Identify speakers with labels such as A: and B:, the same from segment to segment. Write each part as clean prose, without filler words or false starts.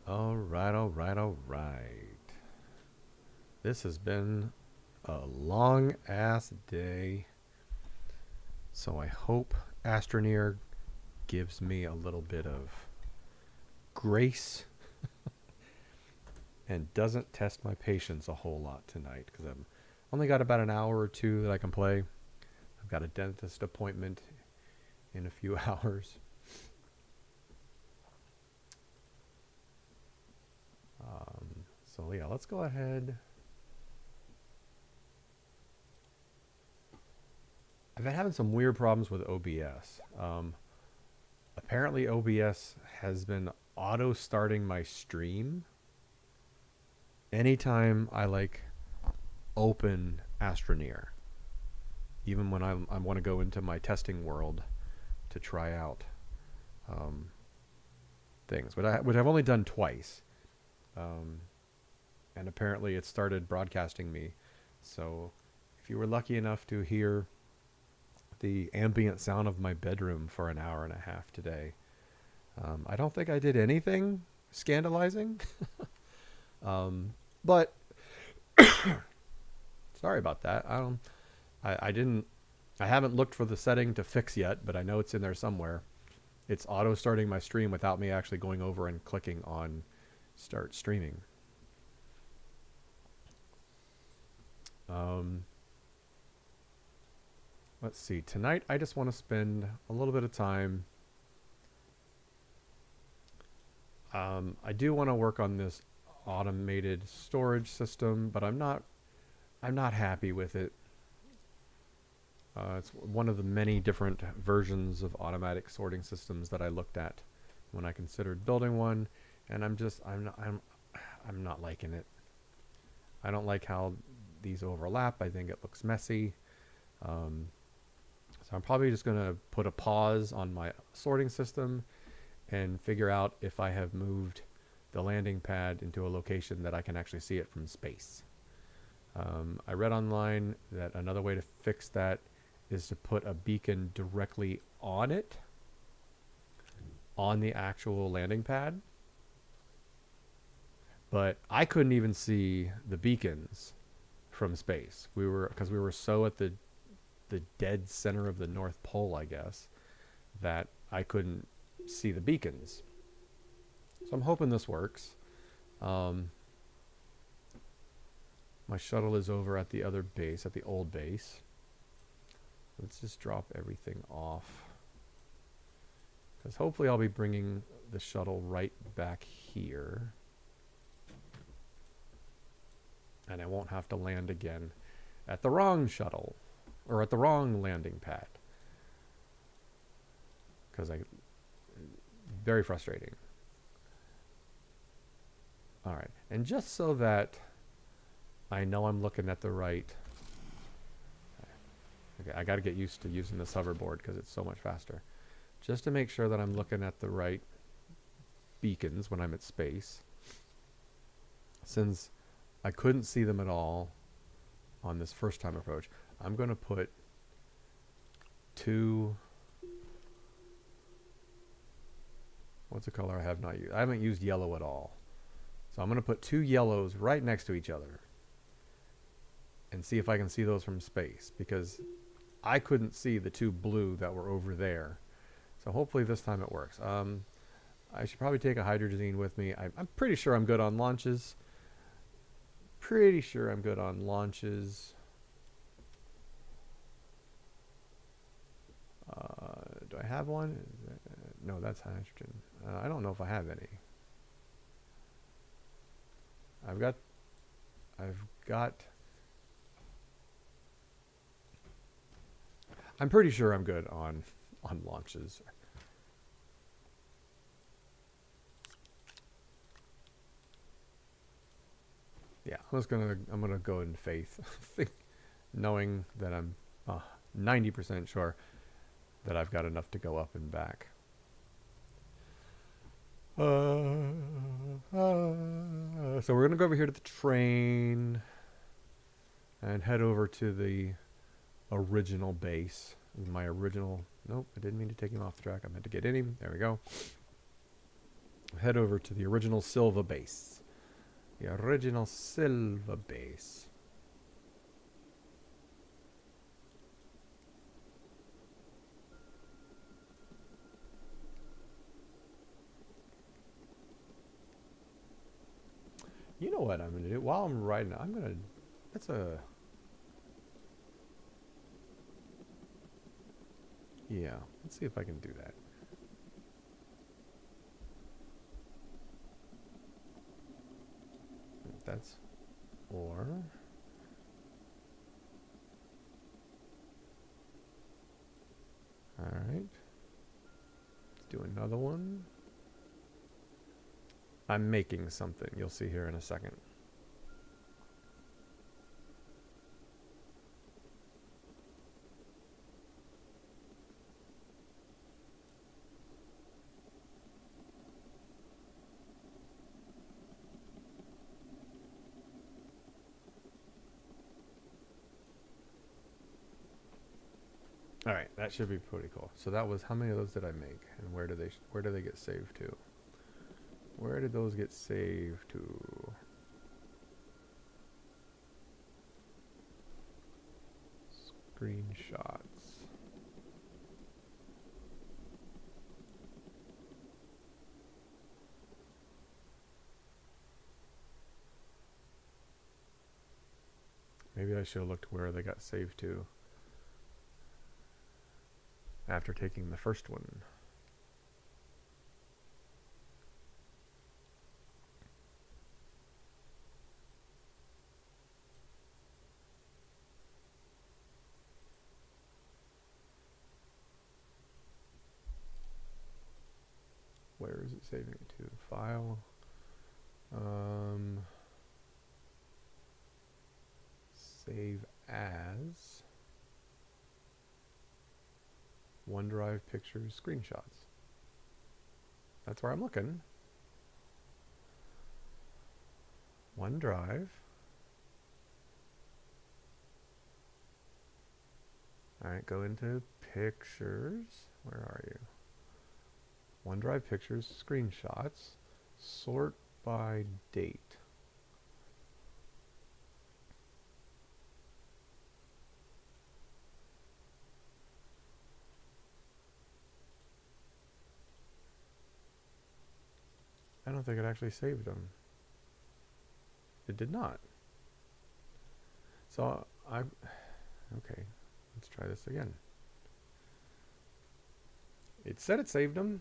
A: All right, all right, all right. This has been a long ass day, so I hope Astroneer gives me a little bit of grace and doesn't test my patience a whole lot tonight because I've only got about an hour or two that I can play. I've got a dentist appointment in a few hours. So yeah, let's go ahead. I've been having some weird problems with OBS. Apparently, OBS has been auto starting my stream anytime I open Astroneer, even when I want to go into my testing world to try out um, things, which I've only done twice, um, and apparently it started broadcasting me. So, if you were lucky enough to hear the ambient sound of my bedroom for an hour and a half today, I don't think I did anything scandalizing, but sorry about that. I didn't. I haven't looked for the setting to fix yet, but I know it's in there somewhere. It's auto starting my stream without me actually going over and clicking on start streaming. Um, let's see. Tonight, I just want to spend a little bit of time. I do want to work on this automated storage system, but I'm not. I'm not happy with it. It's one of the many different versions of automatic sorting systems that I looked at when I considered building one, and I'm not liking it. I don't like how these overlap. I think it looks messy. Um, so I'm probably just going to put a pause on my sorting system and figure out if I have moved the landing pad into a location that I can actually see it from space. I read online that another way to fix that is to put a beacon directly on it, on the actual landing pad. But I couldn't even see the beacons from space. Because we were so at the dead center of the North Pole, I guess, that I couldn't see the beacons. So I'm hoping this works. My shuttle is over at the other base, at the old base. Let's just drop everything off. Because hopefully I'll be bringing the shuttle right back here. And I won't have to land again at the wrong shuttle. Or at the wrong landing pad. Because very frustrating. Alright, and just so that I know I'm looking at the right... Okay, I got to get used to using this hoverboard because it's so much faster. Just to make sure that I'm looking at the right beacons when I'm at space. Since I couldn't see them at all on this first time approach, I'm going to put two... What's the color I have not used? I haven't used yellow at all. So I'm going to put two yellows right next to each other and see if I can see those from space, because I couldn't see the two blue that were over there. So hopefully this time it works. I should probably take a hydrazine with me. I'm pretty sure I'm good on launches. Pretty sure I'm good on launches. Do I have one? No, that's hydrogen. I don't know if I have any. I've got I'm pretty sure I'm good on launches. Yeah, I'm gonna go in faith, knowing that I'm 90% sure that I've got enough to go up and back. So we're gonna go over here to the train and head over to the original base. My original... Nope, I didn't mean to take him off the track. I meant to get in him. There we go. head over to the original Sylva base. The original Sylva base. You know what I'm going to do? While I'm riding, I'm going to... That's a... Yeah, let's see if I can do that. That's... Or... Alright. Let's do another one. I'm making something. You'll see here in a second. All right, that should be pretty cool. So that was, how many of those did I make, and where do they get saved to? Where did those get saved to? Screenshots. Maybe I should have looked where they got saved to after taking the first one. Where is it saving it to? File. Save as. OneDrive pictures, screenshots. That's where I'm looking. OneDrive. All right, go into pictures. Where are you? OneDrive pictures, screenshots. Sort by date. I don't think it actually saved them. It did not. So okay, let's try this again. It said it saved them.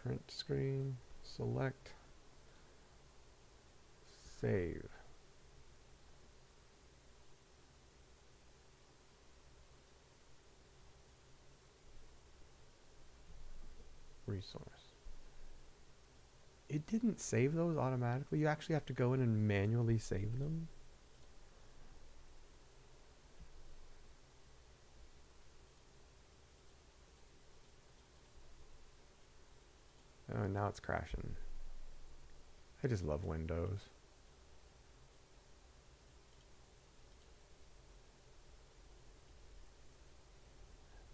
A: Print screen, select, save. Resource. It didn't save those automatically. You actually have to go in and manually save them. Oh, and now it's crashing. I just love Windows.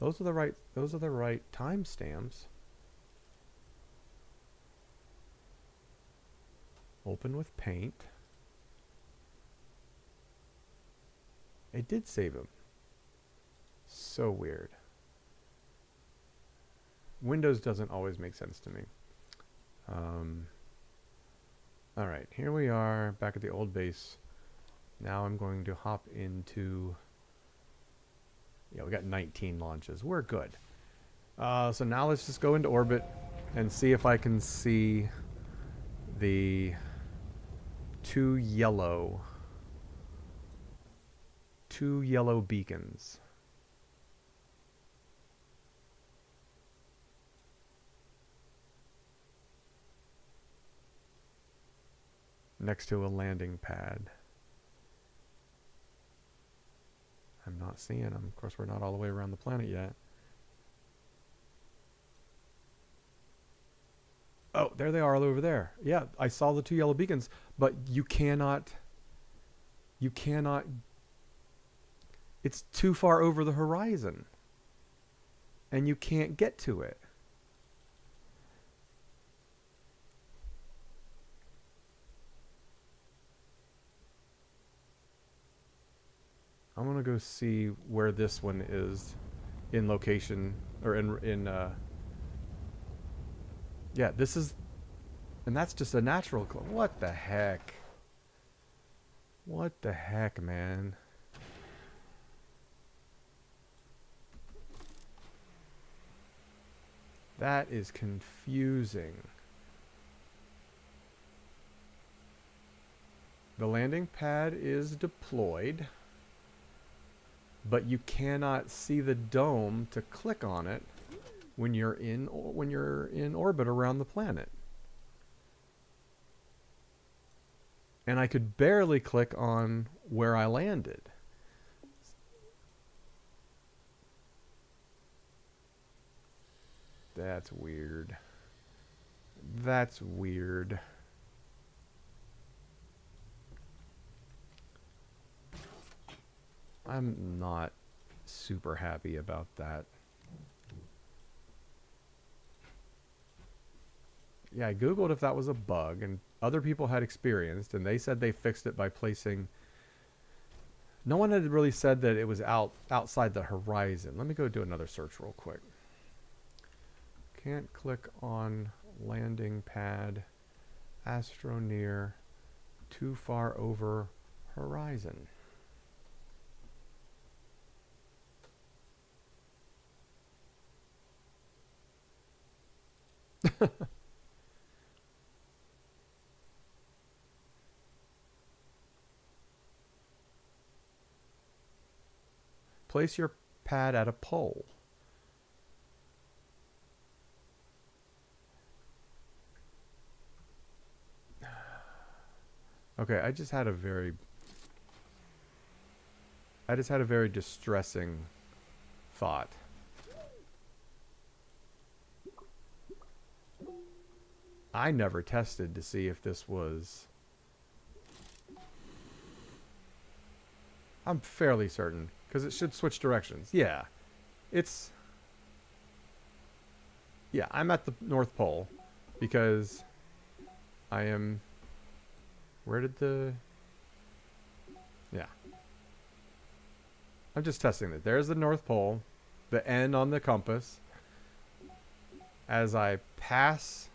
A: Those are the right timestamps. Open with Paint. It did save them. So weird. Windows doesn't always make sense to me. All right, here we are back at the old base. Now I'm going to hop into... Yeah, we got 19 launches. We're good. So now let's just go into orbit and see if I can see the two yellow beacons. Next to a landing pad. I'm not seeing them. Of course, we're not all the way around the planet yet. Oh, there they are all over there. Yeah, I saw the two yellow beacons, but you cannot, it's too far over the horizon. And you can't get to it. go see where this one is in location, or yeah, this is, and that's just a natural. What the heck? What the heck, man? That is confusing. The landing pad is deployed, but you cannot see the dome to click on it when you're in orbit around the planet. And I could barely click on where I landed. That's weird. That's weird. I'm not super happy about that. Yeah, I googled if that was a bug, and other people had experienced, and they said they fixed it by placing... No one had really said that it was outside the horizon. Let me go do another search real quick. Can't click on landing pad, Astroneer, too far over horizon. Place your pad at a pole. Okay, I just had a very distressing thought. I never tested to see if this was... I'm fairly certain, because it should switch directions. Yeah. It's... Yeah, I'm at the North Pole, because I am... Where did the... Yeah. I'm just testing it. There's the North Pole, the N on the compass. As I pass...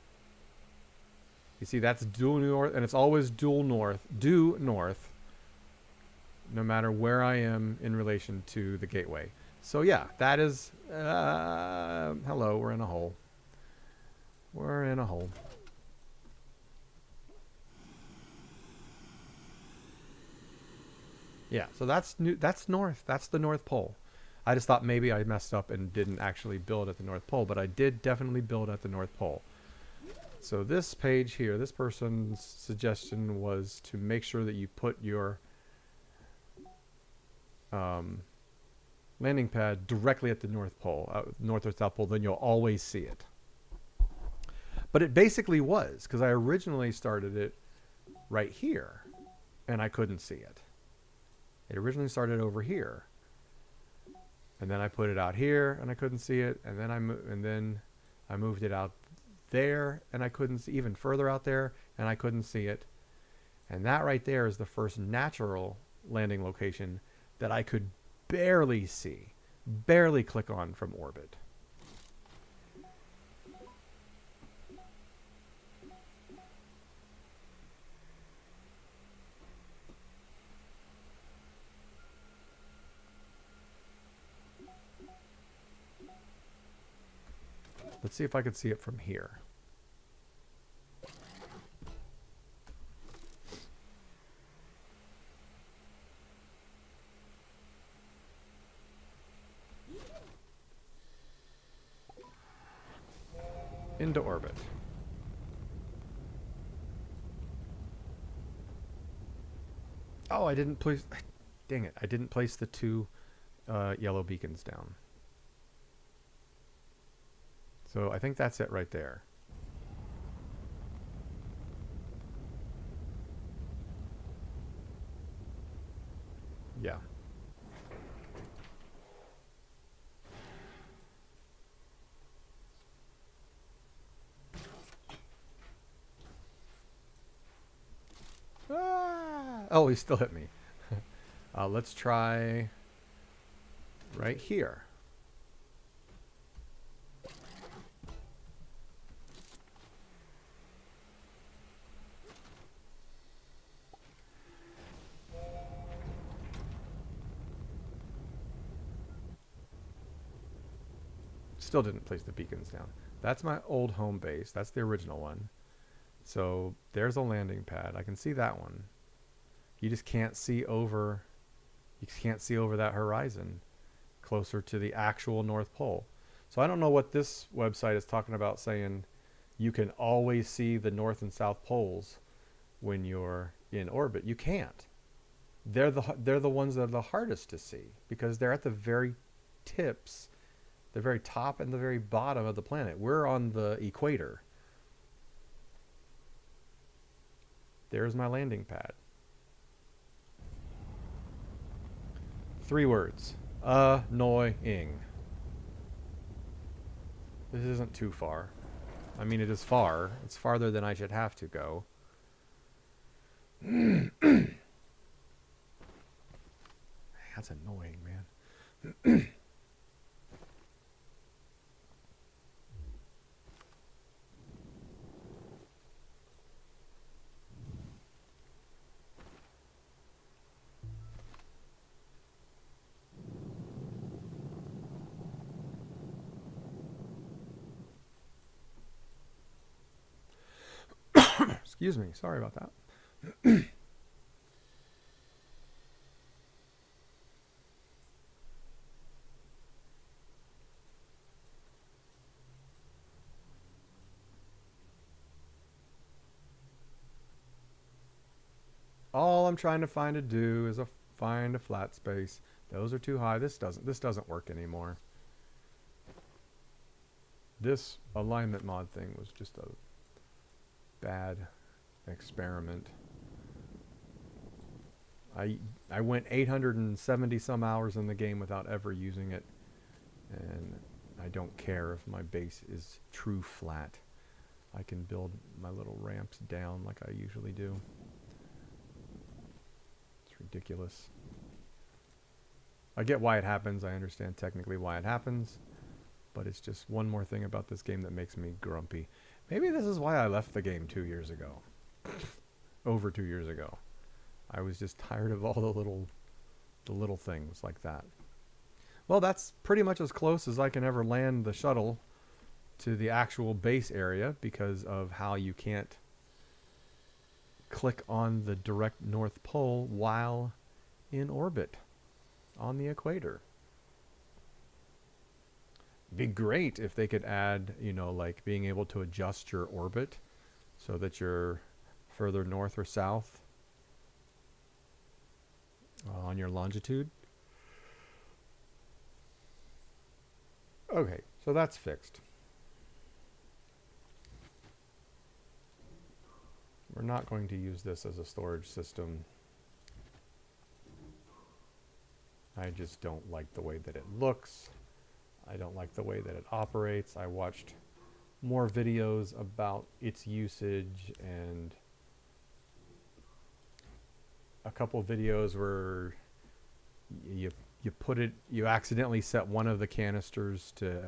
A: You see, that's due north, and it's always due north, no matter where I am in relation to the gateway. So yeah, that is, hello, we're in a hole. We're in a hole. Yeah, so that's north. That's the North Pole. I just thought maybe I messed up and didn't actually build at the North Pole, but I did definitely build at the North Pole. So this page here, this person's suggestion was to make sure that you put your landing pad directly at the North Pole, North or South Pole, then you'll always see it. But it basically was, because I originally started it right here, and I couldn't see it. It originally started over here, and then I put it out here, and I couldn't see it, and then I moved it out there, and I couldn't see, even further out there, and I couldn't see it. And that right there is the first natural landing location that I could barely see, barely click on from orbit. Let's see if I can see it from here. Into orbit. Oh, I didn't place... Dang it. I didn't place the two yellow beacons down. So I think that's it right there. Yeah. Ah! Oh, he still hit me. Let's try right here. Still didn't place the beacons down. That's my old home base. That's the original one. So there's a landing pad. I can see that one. You just can't see over. You can't see over that horizon closer to the actual North Pole. So I don't know what this website is talking about, saying you can always see the North and South poles when you're in orbit. You can't. They're the ones that are the hardest to see because they're at the very tips, the very top and the very bottom of the planet. We're on the equator. There's my landing pad. 3 words. Annoying. This isn't too far. I mean, it is far. It's farther than I should have to go. That's annoying, man. Excuse me. Sorry about that. All I'm trying to do is find a flat space. Those are too high. This doesn't work anymore. This alignment mod thing was just a bad experiment. I went 870 some hours in the game without ever using it, and I don't care if my base is true flat. I can build my little ramps down like I usually do. It's ridiculous. I get why it happens. I understand technically why it happens, but it's just one more thing about this game that makes me grumpy. Maybe this is why I left the game 2 years ago. Over 2 years ago. I was just tired of all the little things like that. Well, that's pretty much as close as I can ever land the shuttle to the actual base area because of how you can't click on the direct North Pole while in orbit on the equator. Be great if they could add, you know, like being able to adjust your orbit so that you're further north or south on your longitude. Okay, so that's fixed. We're not going to use this as a storage system. I just don't like the way that it looks. I don't like the way that it operates. I watched more videos about its usage and a couple videos where you accidentally set one of the canisters to,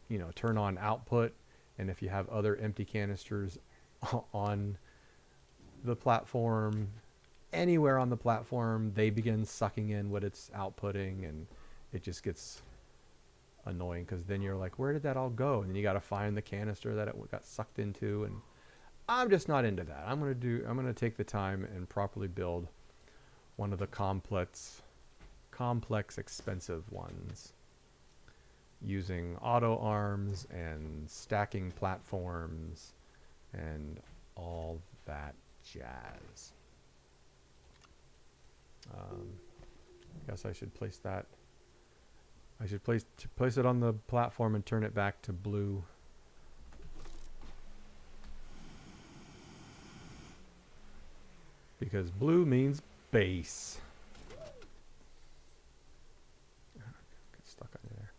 A: you know, turn on output, and if you have other empty canisters on the platform, anywhere on the platform, they begin sucking in what it's outputting, and it just gets annoying because then you're like, where did that all go? And then you got to find the canister that it got sucked into, and I'm just not into that. I'm gonna take the time and properly build one of the complex expensive ones using auto arms and stacking platforms and all that jazz. I guess I should place that. I should place it on the platform and turn it back to blue. Because blue means base. Get stuck under there.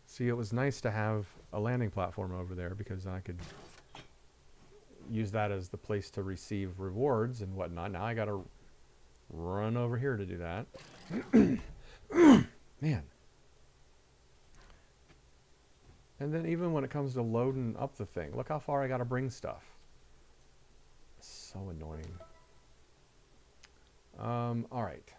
A: See, it was nice to have a landing platform over there because I could use that as the place to receive rewards and whatnot. Now I gotta run over here to do that. Man. And then even when it comes to loading up the thing, look how far I gotta bring stuff. So annoying. Alright.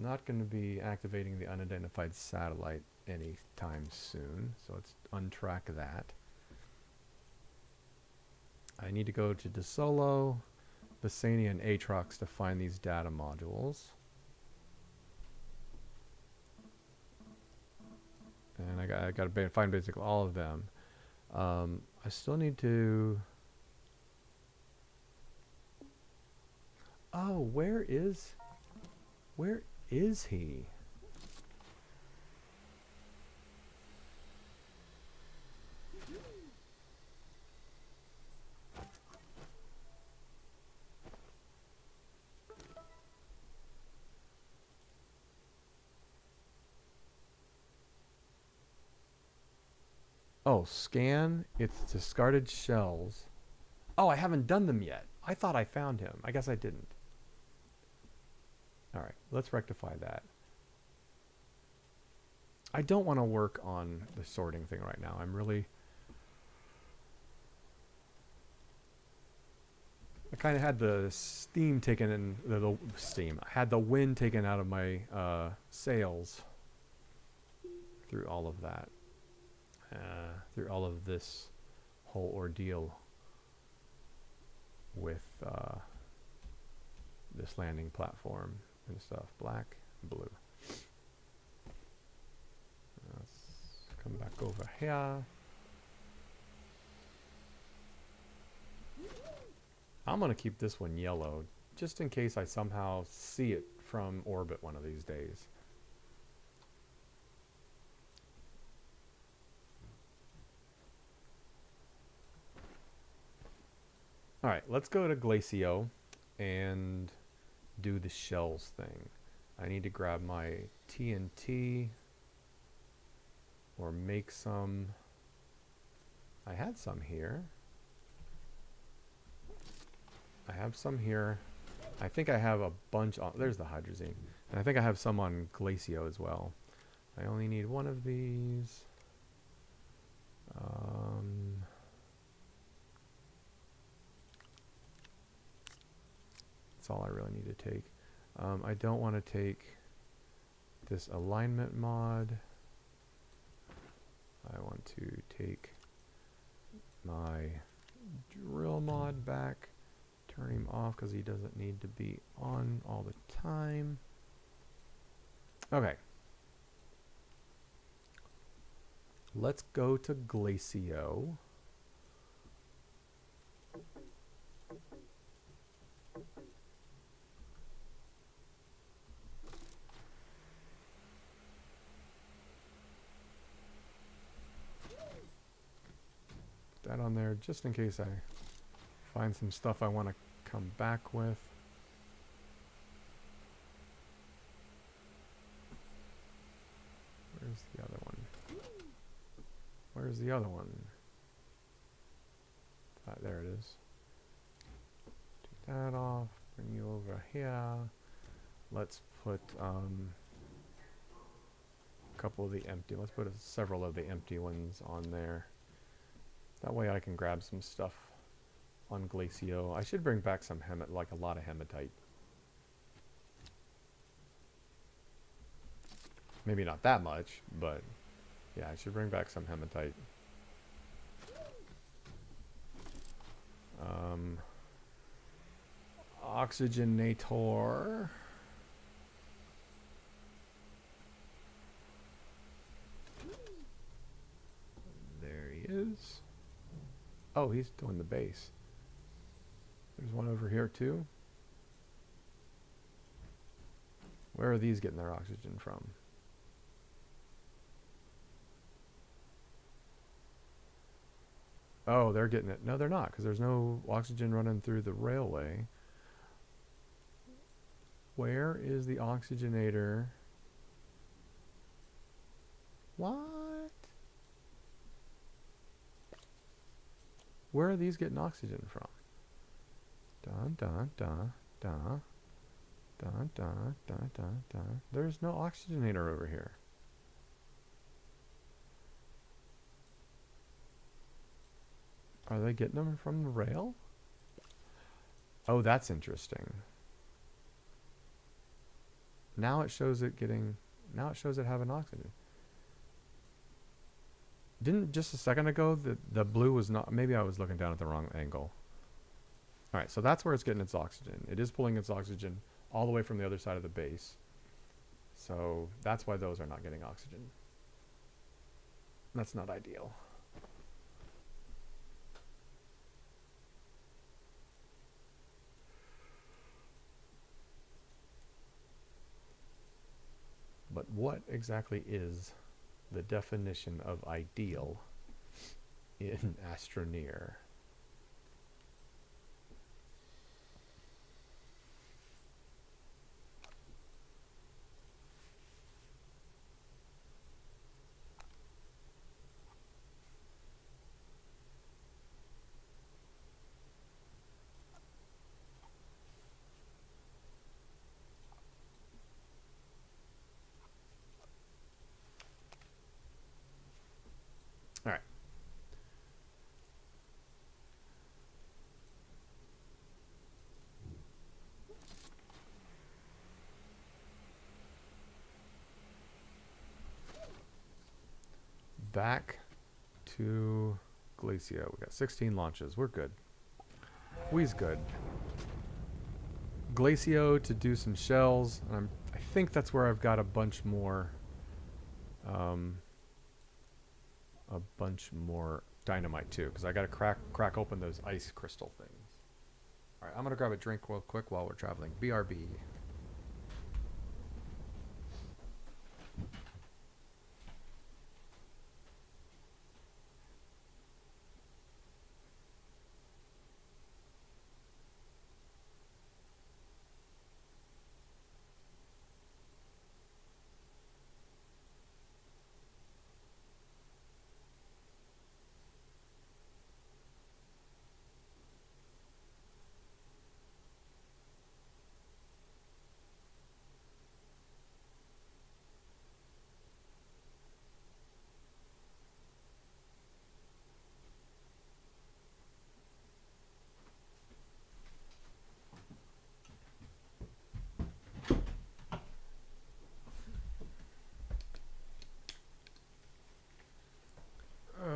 A: Not going to be activating the unidentified satellite anytime soon, so let's untrack that. I need to go to DeSolo, Bassania, and Atrox to find these data modules. And I got to find basically all of them. I still need to... Oh, where is he? Oh, scan. It's discarded shells. Oh, I haven't done them yet. I thought I found him. I guess I didn't. Alright, let's rectify that. I don't want to work on the sorting thing right now. I'm really... I kind of had the steam taken in... The steam. I had the wind taken out of my sails through all of that. Through all of this whole ordeal with this landing platform and stuff. Black, blue. Let's come back over here. I'm going to keep this one yellow, just in case I somehow see it from orbit one of these days. Alright, let's go to Glacio and do the shells thing. I need to grab my TNT or make some. I had some here. I have some here. I think I have a bunch on. There's the hydrazine. And I think I have some on Glacio as well. I only need one of these. That's all I really need to take. I don't want to take this alignment mod. I want to take my drill mod back. Turn him off because he doesn't need to be on all the time. Okay. Let's go to Glacio. Put that on there just in case I find some stuff I want to come back with. Where's the other one? Where's the other one? There it is. Take that off. Bring you over here. Let's put a couple of the empty. Let's put several of the empty ones on there. That way I can grab some stuff on Glacio. I should bring back some like a lot of hematite. Maybe not that much, but yeah, I should bring back some hematite. Oxygenator. There he is. Oh, he's doing the base. There's one over here too. Where are these getting their oxygen from? Oh, they're getting it. No, they're not, because there's no oxygen running through the railway. Where is the oxygenator? What? Where are these getting oxygen from? Dun, dun, dun. Da, da, da, da, da, da. There's no oxygenator over here. Are they getting them from the rail? Oh, that's interesting. Now it shows it getting... Now it shows it having oxygen. Didn't just a second ago the blue was not... Maybe I was looking down at the wrong angle. Alright, so that's where it's getting its oxygen. It is pulling its oxygen all the way from the other side of the base. So that's why those are not getting oxygen. That's not ideal. But what exactly is the definition of ideal in Astroneer? All right. Back to Glacio. We got 16 launches. We're good. We's good. Glacio to do some shells. I think that's where I've got a bunch more dynamite too, because I got to crack open those ice crystal things. All right, I'm gonna grab a drink real quick while we're traveling. BRB.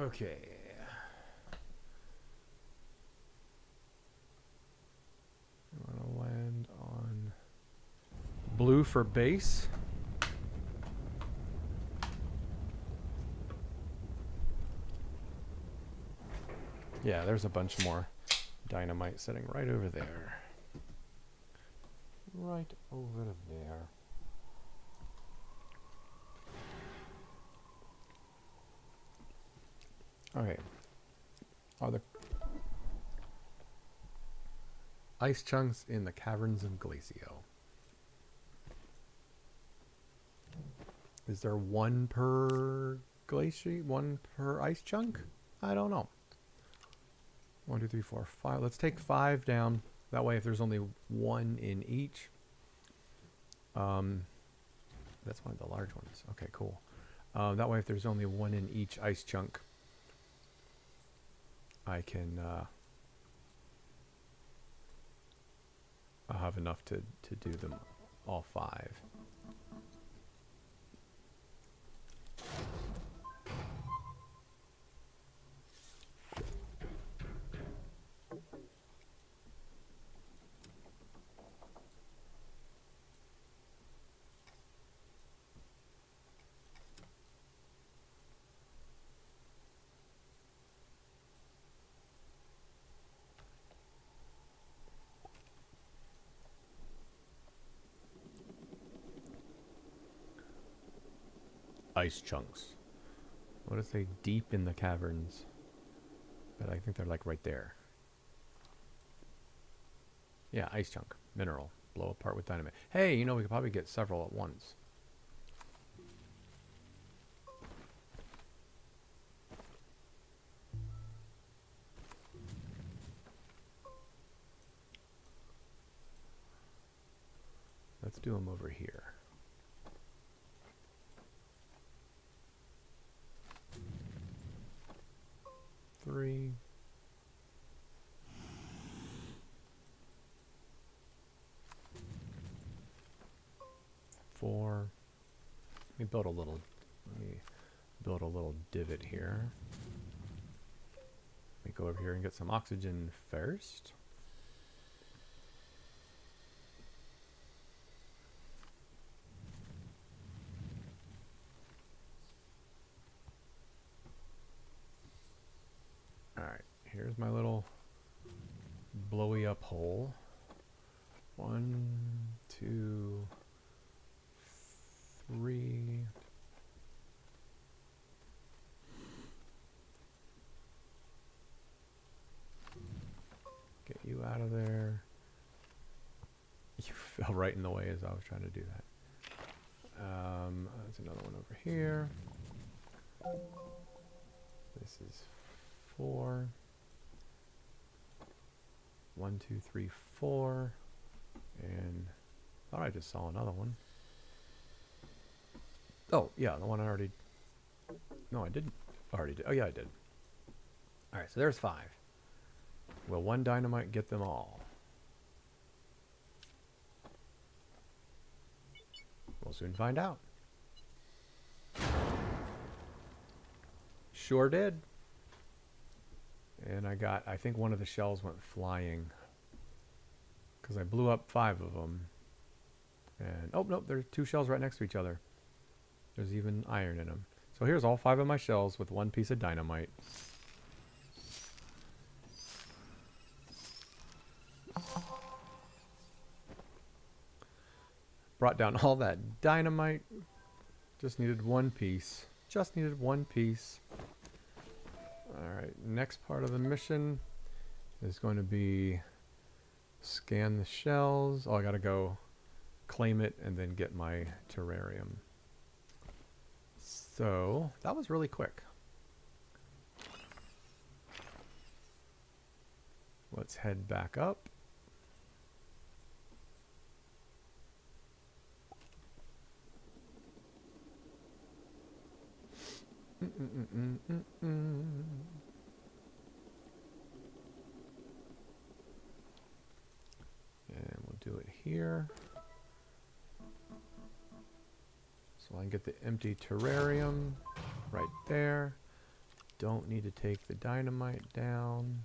A: Okay. I want to land on blue for base. Yeah, there's a bunch more dynamite sitting right over there. Right over there. Okay. Are the ice chunks in the caverns of Glacio? Is there one per glacier? One per ice chunk? I don't know. 1, 2, 3, 4, 5. Let's take 5 down. That way if there's only one in each. That's one of the large ones. Okay, cool. That way if there's only one in each ice chunk, I can I'll have enough to do them all 5. Ice chunks. What if they deep in the caverns? But I think they're like right there. Yeah, ice chunk. Mineral. Blow apart with dynamite. Hey, you know, we could probably get several at once. let's do them over here. Three. Four. Let me build a little divot here. Let me go over here and get some oxygen first. Alright, here's my little blowy up hole. 1, 2, 3. Get you out of there. You fell right in the way as I was trying to do that. There's another one over here. This is 4. 1, 2, 3, 4. And I thought I just saw another one. Oh, yeah, the one I already... No, I didn't. Already did. Oh, yeah, I did. Alright, so there's 5. Will one dynamite get them all? We'll soon find out. Sure did. And I think one of the shells went flying. Because I blew up 5 of them. And, oh, nope, there's 2 shells right next to each other. There's even iron in them. So here's all 5 of my shells with 1 piece of dynamite. Brought down all that dynamite. Just needed 1 piece. Just needed 1 piece. Alright, next part of the mission is going to be scan the shells. Oh, I gotta go claim it and then get my terrarium. So, that was really quick. Let's head back up. And we'll do it here. So I can get the empty terrarium right there. Don't need to take the dynamite down.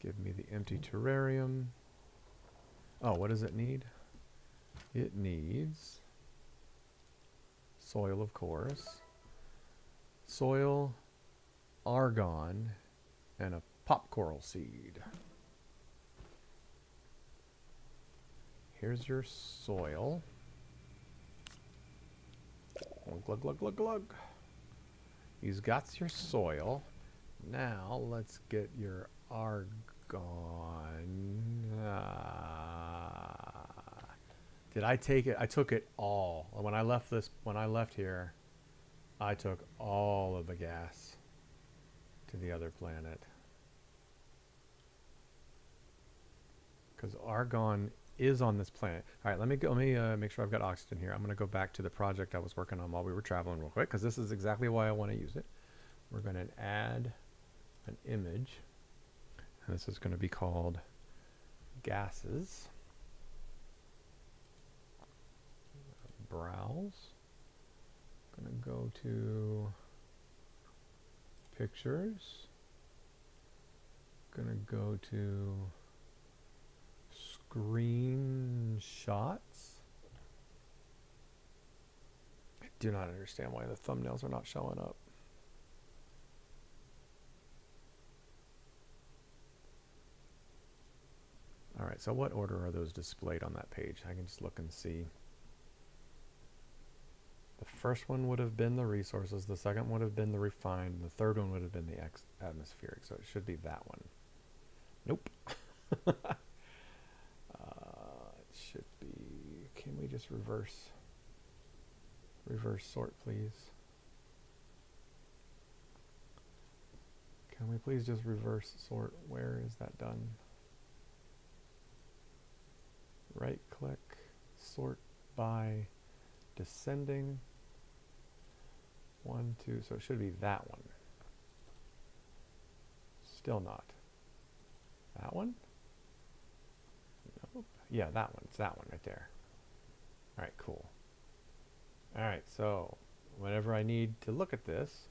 A: Give me the empty terrarium. Oh, what does it need? It needs soil, of course. Soil, argon, and a pop coral seed. Here's your soil. Oh, glug, glug, glug, glug. He's got your soil. Now let's get your argon. Did I take it? I took it all. When I left here, I took all of the gas to the other planet. Because argon is on this planet. All right, let me make sure I've got oxygen here. I'm going to go back to the project I was working on while we were traveling real quick, because this is exactly why I want to use it. We're going to add an image. And this is going to be called gases. Browse. Going to go to pictures. Going to go to screenshots. I do not understand why the thumbnails are not showing up. All right, so what order are those displayed on that page? I can just look and see. The first one would have been the resources, the second would have been the refined, the third one would have been the atmospheric, so it should be that one. Nope. It should be, can we just reverse sort, please? Can we please just reverse sort? Where is that done? Right click, sort by descending. 1, 2, so it should be that one. Still not. That one? Nope. Yeah, that one. It's that one right there. All right, cool. All right, so whenever I need to look at this,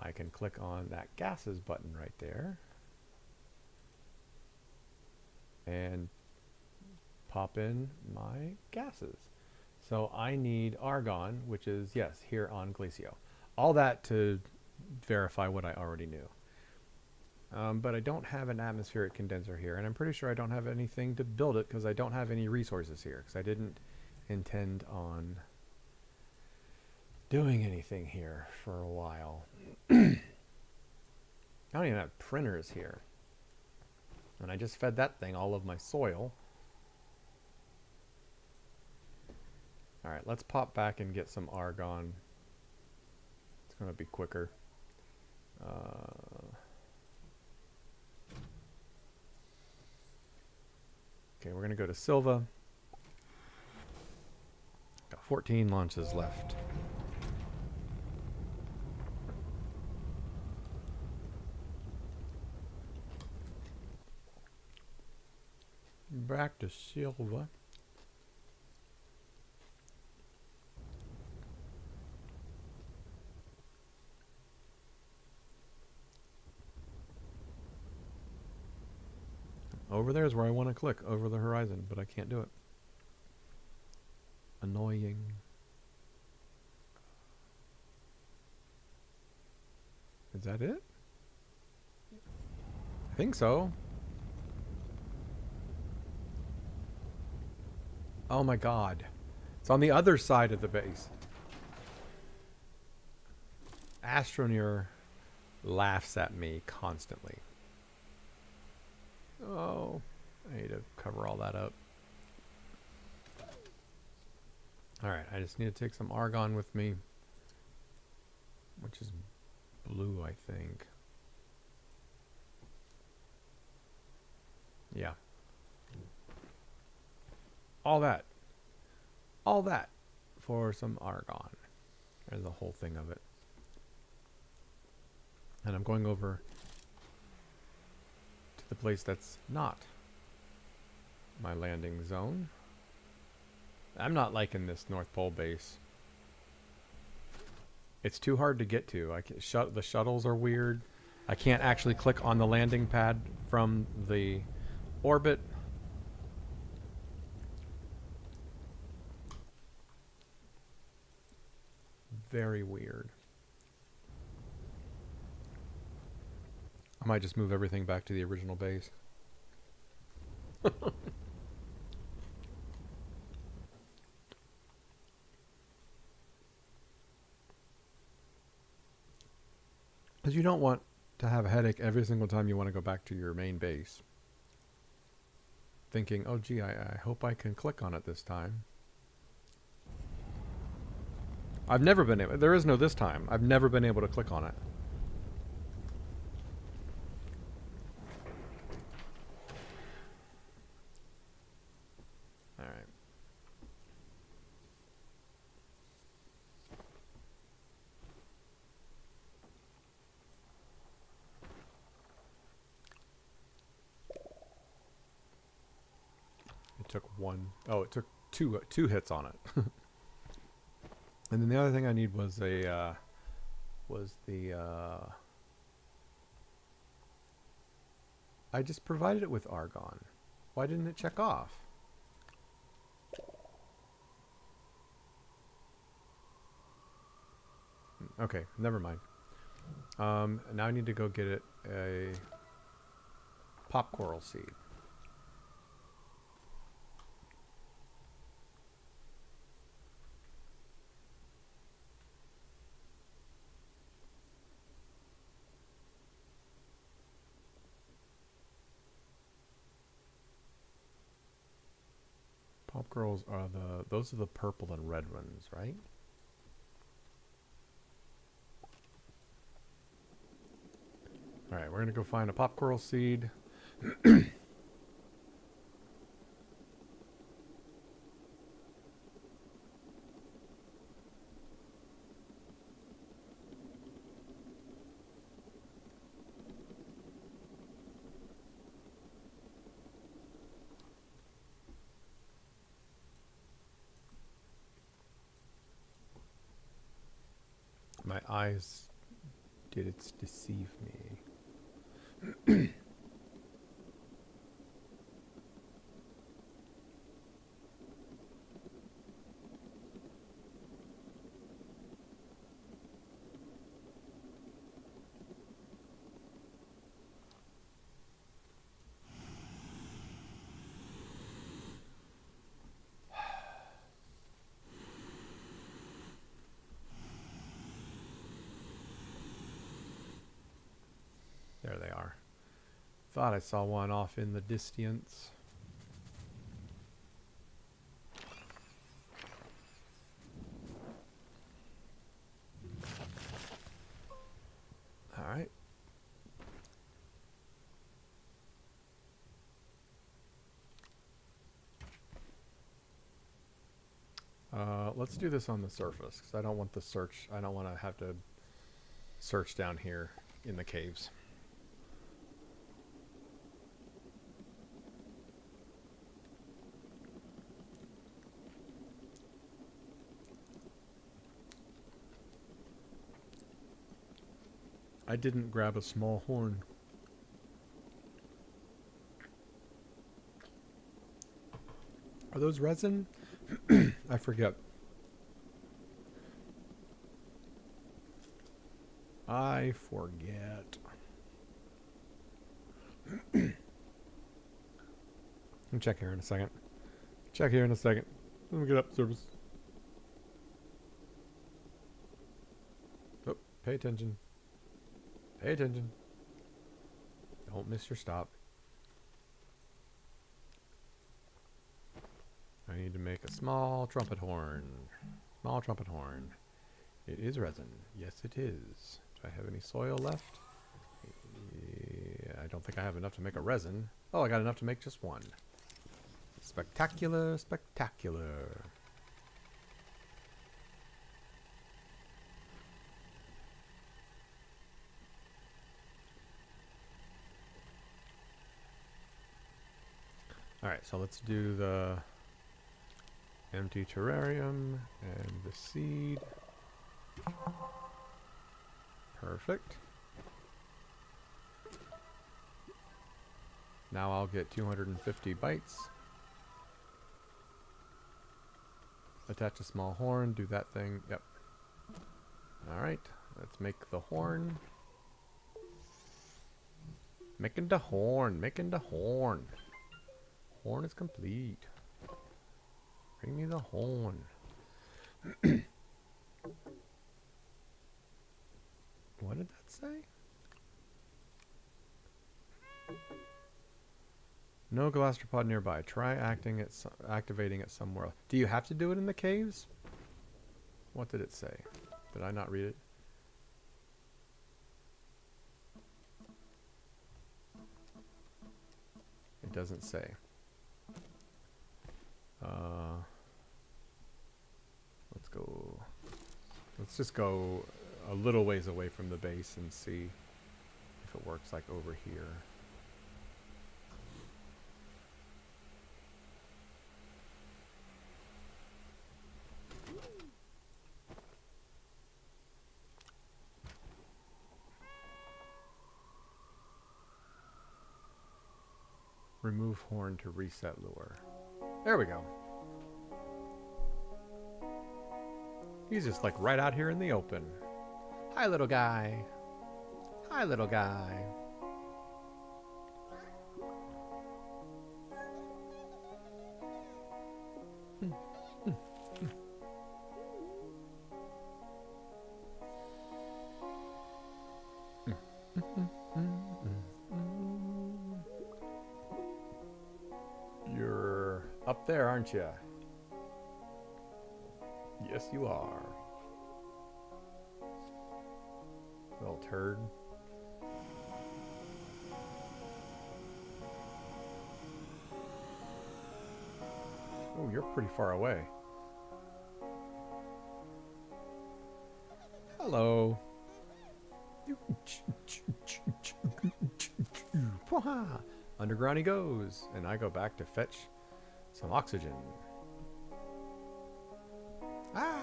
A: I can click on that gases button right there and pop in my gases. So I need argon, which is, yes, here on Glacio. All that to verify what I already knew. But I don't have an atmospheric condenser here, and I'm pretty sure I don't have anything to build it because I don't have any resources here, because I didn't intend on doing anything here for a while. I don't even have printers here. And I just fed that thing all of my soil. Alright, let's pop back and get some argon. It's going to be quicker. Okay, we're going to go to Sylva. Got 14 launches left. Back to Sylva. Over there is where I want to click, over the horizon, but I can't do it. Annoying. Is that it? I think so. Oh my god. It's on the other side of the base. Astroneer laughs at me constantly. Oh, I need to cover all that up. Alright, I just need to take some argon with me, which is blue, I think. Yeah. All that for some argon. There's the whole thing of it. And I'm going over to the place that's not my landing zone. I'm not liking this North Pole base. It's too hard to get to. The shuttles are weird. I can't actually click on the landing pad from the orbit. Very weird. I might just move everything back to the original base. Because you don't want to have a headache every single time you want to go back to your main base. Thinking, oh gee, I hope I can click on it this time. I've never been able, there is no this time. I've never been able to click on it. Alright. It took one, oh, it took two hits on it. And then the other thing I need was a, I just provided it with argon. Why didn't it check off? Okay, never mind. Now I need to go get it a pop coral seed. Pop corals are those are the purple and red ones, right? Alright, we're gonna go find a pop coral seed. My eyes did its deceive me. There they are. Thought I saw one off in the distance. Alright. Let's do this on the surface, because I don't want I don't want to have to search down here in the caves. I didn't grab a small horn. Are those resin? I forget. I forget. I'll check here in a second. Check here in a second. Let me get up service. Oh, pay attention. Pay attention. Don't miss your stop. I need to make a small trumpet horn. Small trumpet horn. It is resin. Yes, it is. Do I have any soil left? Yeah, I don't think I have enough to make a resin. Oh, I got enough to make just one. Spectacular, spectacular. Alright, so let's do the empty terrarium and the seed. Perfect. Now I'll get 250 bytes. Attach a small horn, do that thing. Yep. Alright, let's make the horn. Making the horn, making the horn. Horn is complete. Bring me the horn. What did that say? No gastropod nearby. Try activating it somewhere. Do you have to do it in the caves? What did it say? Did I not read it? It doesn't say. Let's go. Let's just go a little ways away from the base and see if it works like over here. Remove horn to reset lure. There we go. He's just like right out here in the open. Hi, little guy. Hi, little guy. You're up there, aren't you? Yes, you are. Little turd. Oh, you're pretty far away. Hello. Underground he goes, and I go back to fetch some oxygen. Ah!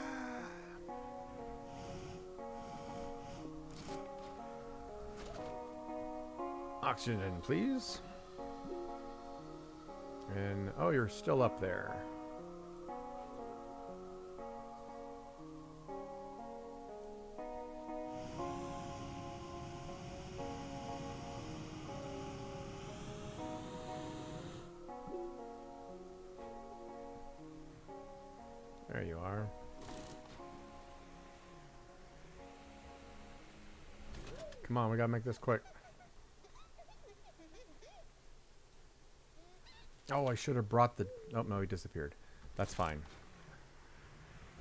A: Oxygen, please. And, oh, you're still up there. There you are. Come on, we gotta make this quick. Oh, I should have brought the... Oh, no, he disappeared. That's fine.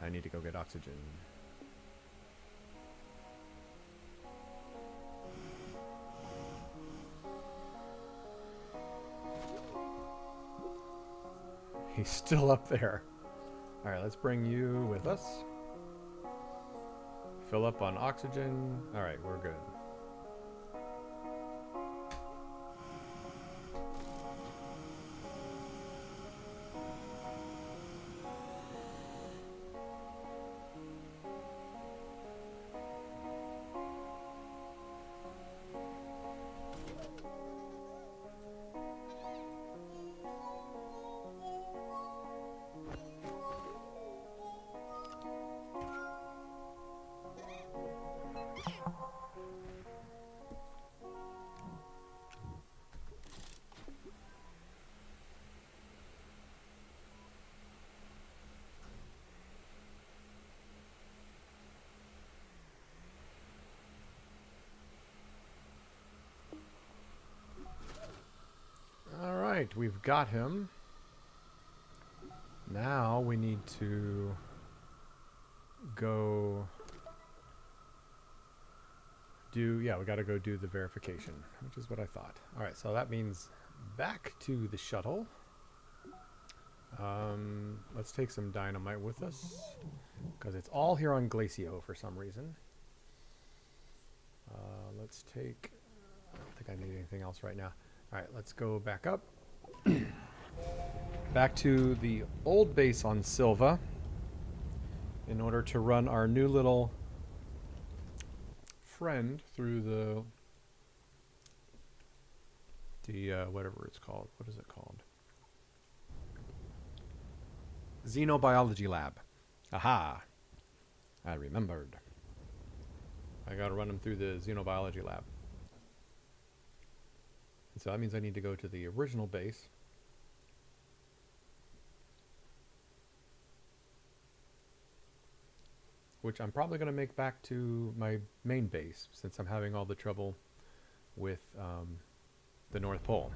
A: I need to go get oxygen. He's still up there. Alright, let's bring you with us. Fill up on oxygen. Alright, we're good. Alright, we've got him. Now we need to go do, yeah, we gotta go do the verification, which is what I thought. Alright, so that means back to the shuttle. Let's take some dynamite with us, because it's all here on Glacio for some reason. Let's take, I don't think I need anything else right now. Alright, let's go back up. Back to the old base on Sylva in order to run our new little friend through the whatever it's called. What is it called? Xenobiology lab. Aha! I remembered. I gotta run him through the xenobiology lab. And so that means I need to go to the original base. Which I'm probably going to make back to my main base, since I'm having all the trouble with the North Pole.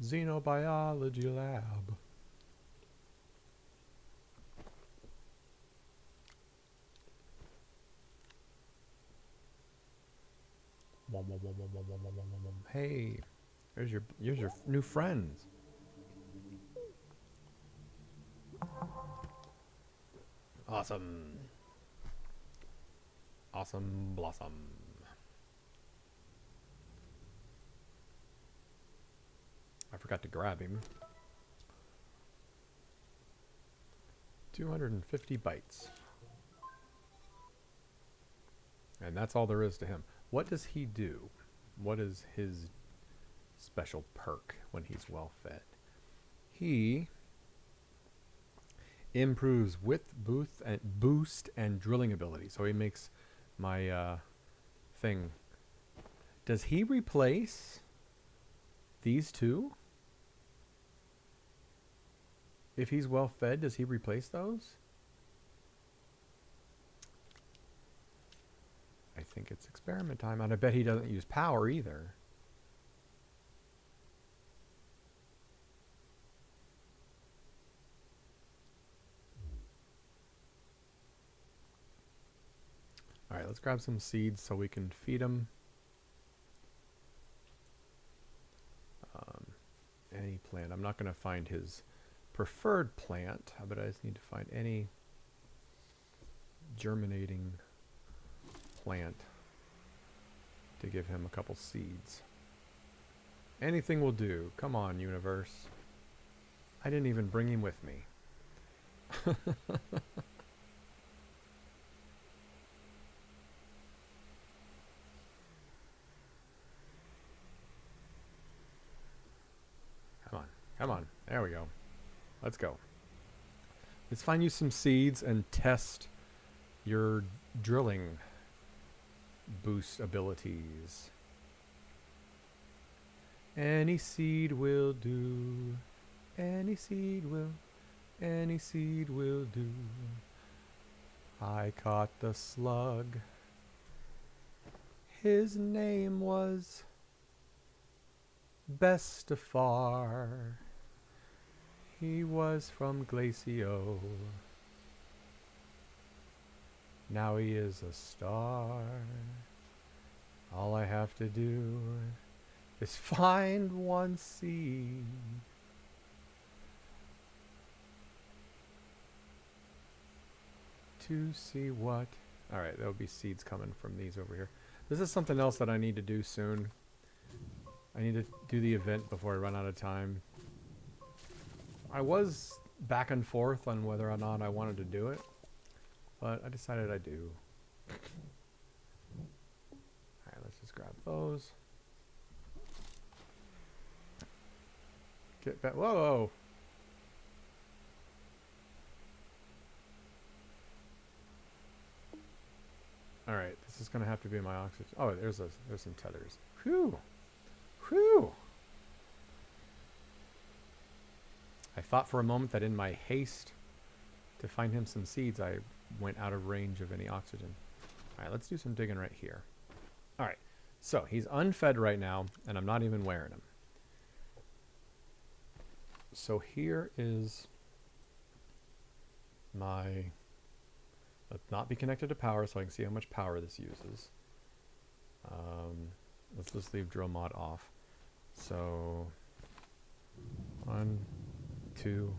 A: Xenobiology lab. Hey, here's your new friends. Awesome. Awesome blossom. I forgot to grab him. 250 bytes. And that's all there is to him. What does he do? What is his special perk when he's well fed? He improves width, boost, and drilling ability. So he makes my thing. Does he replace these two? If he's well fed, does he replace those? I think it's experiment time, and I bet he doesn't use power either. let's grab some seeds so we can feed them. Any plant. I'm not going to find his preferred plant, but I just need to find any germinating plant to give him a couple seeds. Anything will do. Come on, universe. I didn't even bring him with me. Come on. There we go. Let's go. Let's find you some seeds and test your drilling boost abilities. Any seed will do. Any seed will. Any seed will do. I caught the slug. His name was Bestafar. He was from Glacio. Now he is a star. All I have to do is find one seed. To see what... Alright, there'll be seeds coming from these over here. This is something else that I need to do soon. I need to do the event before I run out of time. I was back and forth on whether or not I wanted to do it, but I decided I do. Alright, let's just grab those. Get back. Whoa, whoa! Alright, this is going to have to be my oxygen. Oh, there's some tethers. Whew! Whew! I thought for a moment that in my haste to find him some seeds, I went out of range of any oxygen. Alright, let's do some digging right here. Alright, so he's unfed right now, and I'm not even wearing him. So here is my... Let's not be connected to power so I can see how much power this uses. Let's just leave drill mod off. So... 1, 2...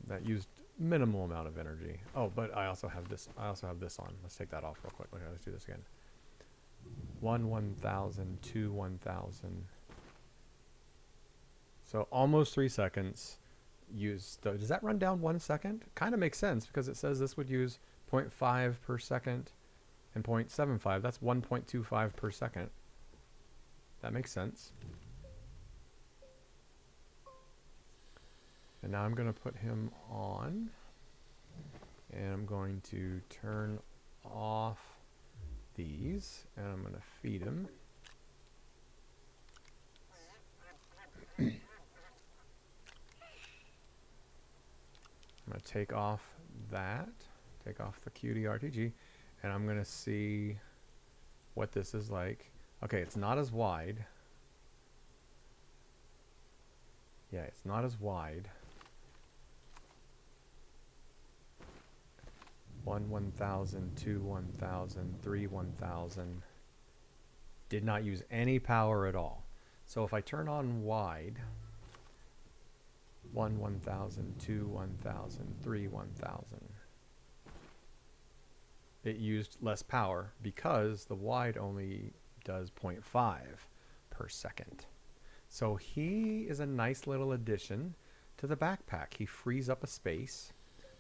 A: That used minimal amount of energy. Oh, but I also have this. I also have this on. Let's take that off real quick. Okay, let's do this again. 1,000, 2, 1,000. So almost 3 seconds. Does that run down 1 second? Kind of makes sense because it says this would use 0.5 per second and 0.75. That's 1.25 per second. That makes sense. And now I'm going to put him on, and I'm going to turn off these, and I'm going to feed him. I'm going to take off that, take off the QD-RTG, and I'm going to see what this is like. Okay, it's not as wide. Yeah, it's not as wide. 1, 1,000, 2, 1,000, 3, 1,000. Did not use any power at all. So if I turn on wide, 1, 1,000, 2, 1,000, 3, 1,000. It used less power because the wide only does 0.5 per second. So he is a nice little addition to the backpack. He frees up a space,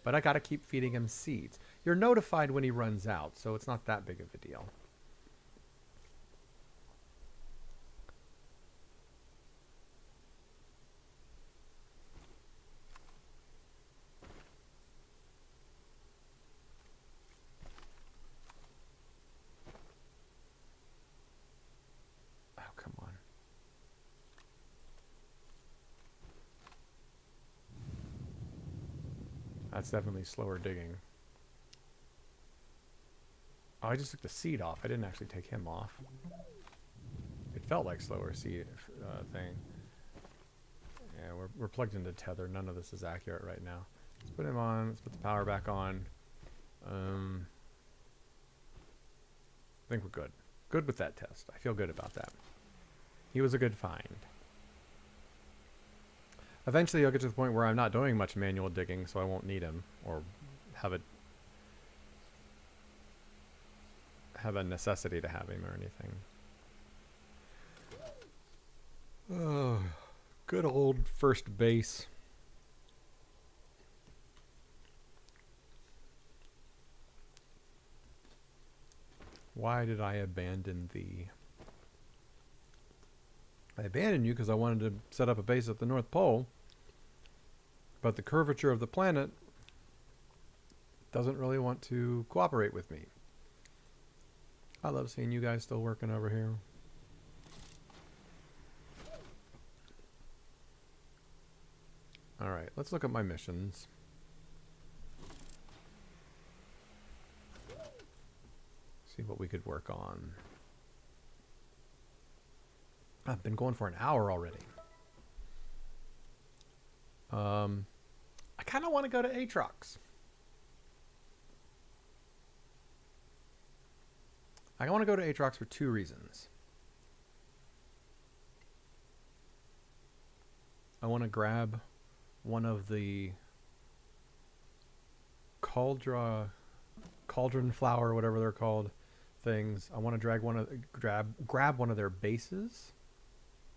A: but I got to keep feeding him seeds. You're notified when he runs out, so it's not that big of a deal. Oh, come on. That's definitely slower digging. Oh, I just took the seed off. I didn't actually take him off. It felt like slower seed thing. Yeah, we're plugged into tether. None of this is accurate right now. Let's put him on. Let's put the power back on. I think we're good. Good with that test. I feel good about that. He was a good find. Eventually, I'll get to the point where I'm not doing much manual digging, so I won't need him or have a necessity to have him or anything. Oh, good old first base. Why did I abandon thee? I abandoned you because I wanted to set up a base at the North Pole, but the curvature of the planet doesn't really want to cooperate with me. I love seeing you guys still working over here. Alright, let's look at my missions. See what we could work on. I've been going for an hour already. I kind of want to go to Aatrox. I want to go to Aatrox for 2 reasons. I want to grab one of the cauldron flower, whatever they're called, things. I want to grab one of their bases,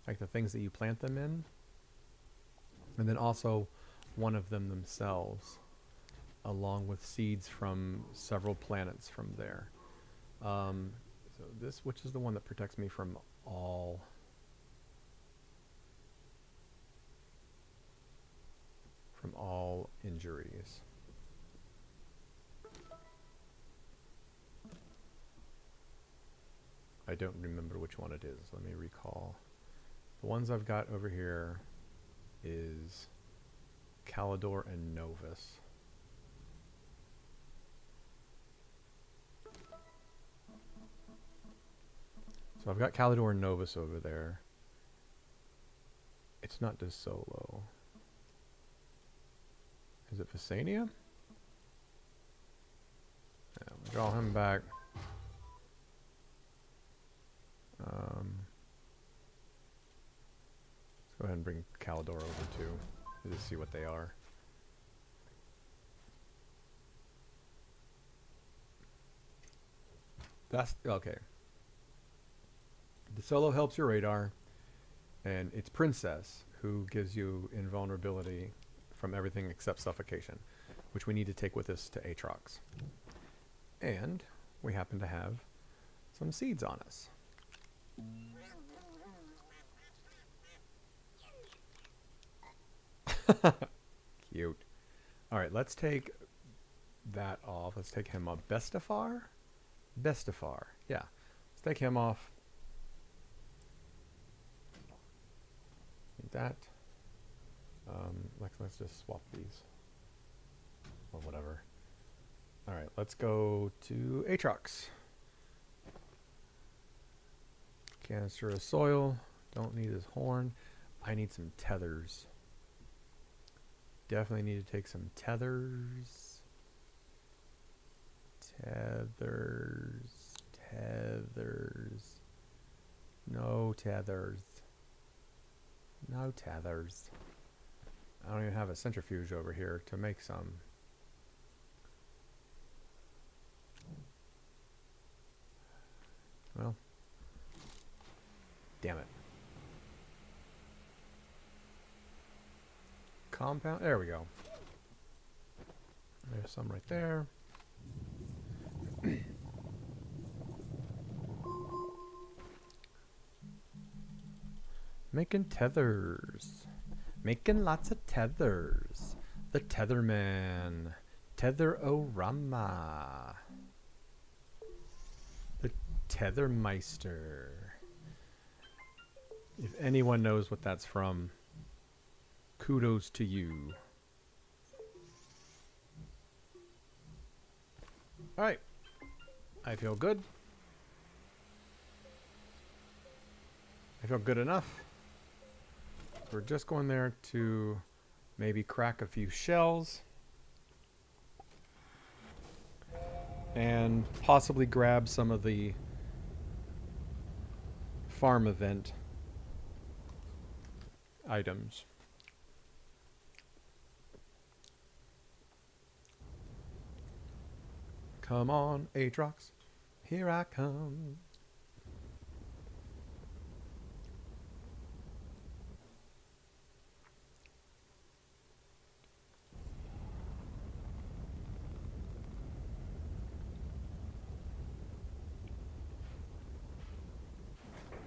A: like the things that you plant them in, and then also one of them themselves, along with seeds from several planets from there. So this, which is the one that protects me from all injuries. I don't remember which one it is. Let me recall. The ones I've got over here is Calidor and Novus. So I've got Calidor and Novus over there. It's not De Solo. Is it Visania? Yeah, we'll draw him back. Let's go ahead and bring Calidor over too. Just see what they are. That's okay. De Solo helps your radar, and it's Princess who gives you invulnerability from everything except suffocation, which we need to take with us to Aatrox. And we happen to have some seeds on us. Cute. Alright, let's take that off. Let's take him off. Bestafar? Bestafar. Yeah. Let's take him off. Need that. Let's just swap these. Or whatever. Alright, let's go to Aatrox. Canister of soil. Don't need his horn. I need some tethers. Definitely need to take some tethers. Tethers. No tethers. No tethers. I don't even have a centrifuge over here to make some. Well, damn it. Compound, there we go. There's some right there. Making tethers. Making lots of tethers. The Tetherman. Tether-O-Rama. The Tethermeister. If anyone knows what that's from, kudos to you. Alright. I feel good. I feel good enough. We're just going there to maybe crack a few shells. And possibly grab some of the farm event items. Come on, Aatrox. Here I come.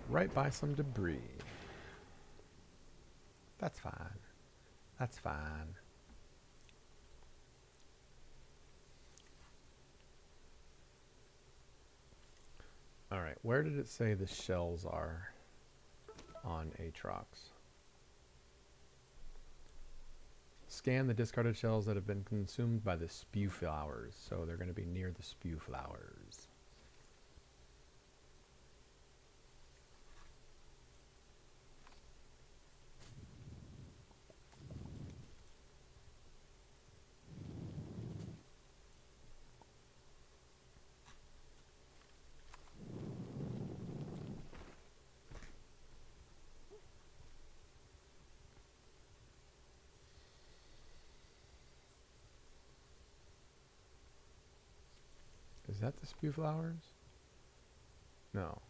A: Right by some debris. That's fine. That's fine. Alright, where did it say the shells are on Aatrox? Scan the discarded shells that have been consumed by the spew flowers. So they're going to be near the spew flowers. Is that the spew flowers? No.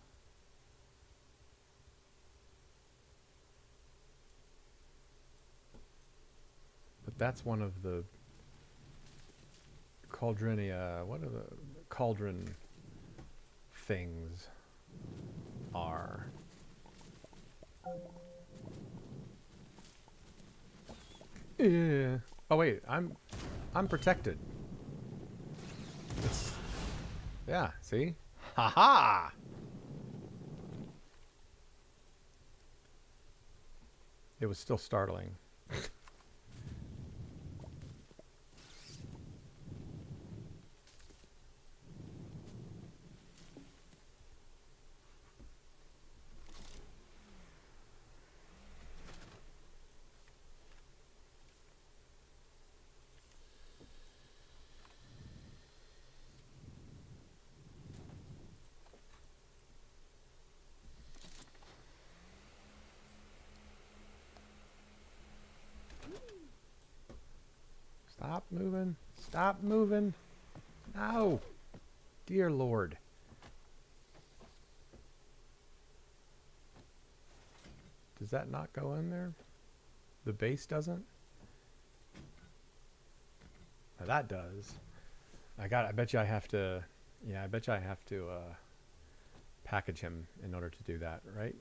A: But that's one of the Cauldronia. What are the cauldron things are? Yeah. Oh wait, I'm protected. It's, yeah, see? Ha-ha! It was still startling. Stop moving. Stop moving. No. Dear Lord. Does that not go in there? The base doesn't? Now that does. I bet you I have to, yeah, I bet you I have to package him in order to do that, right?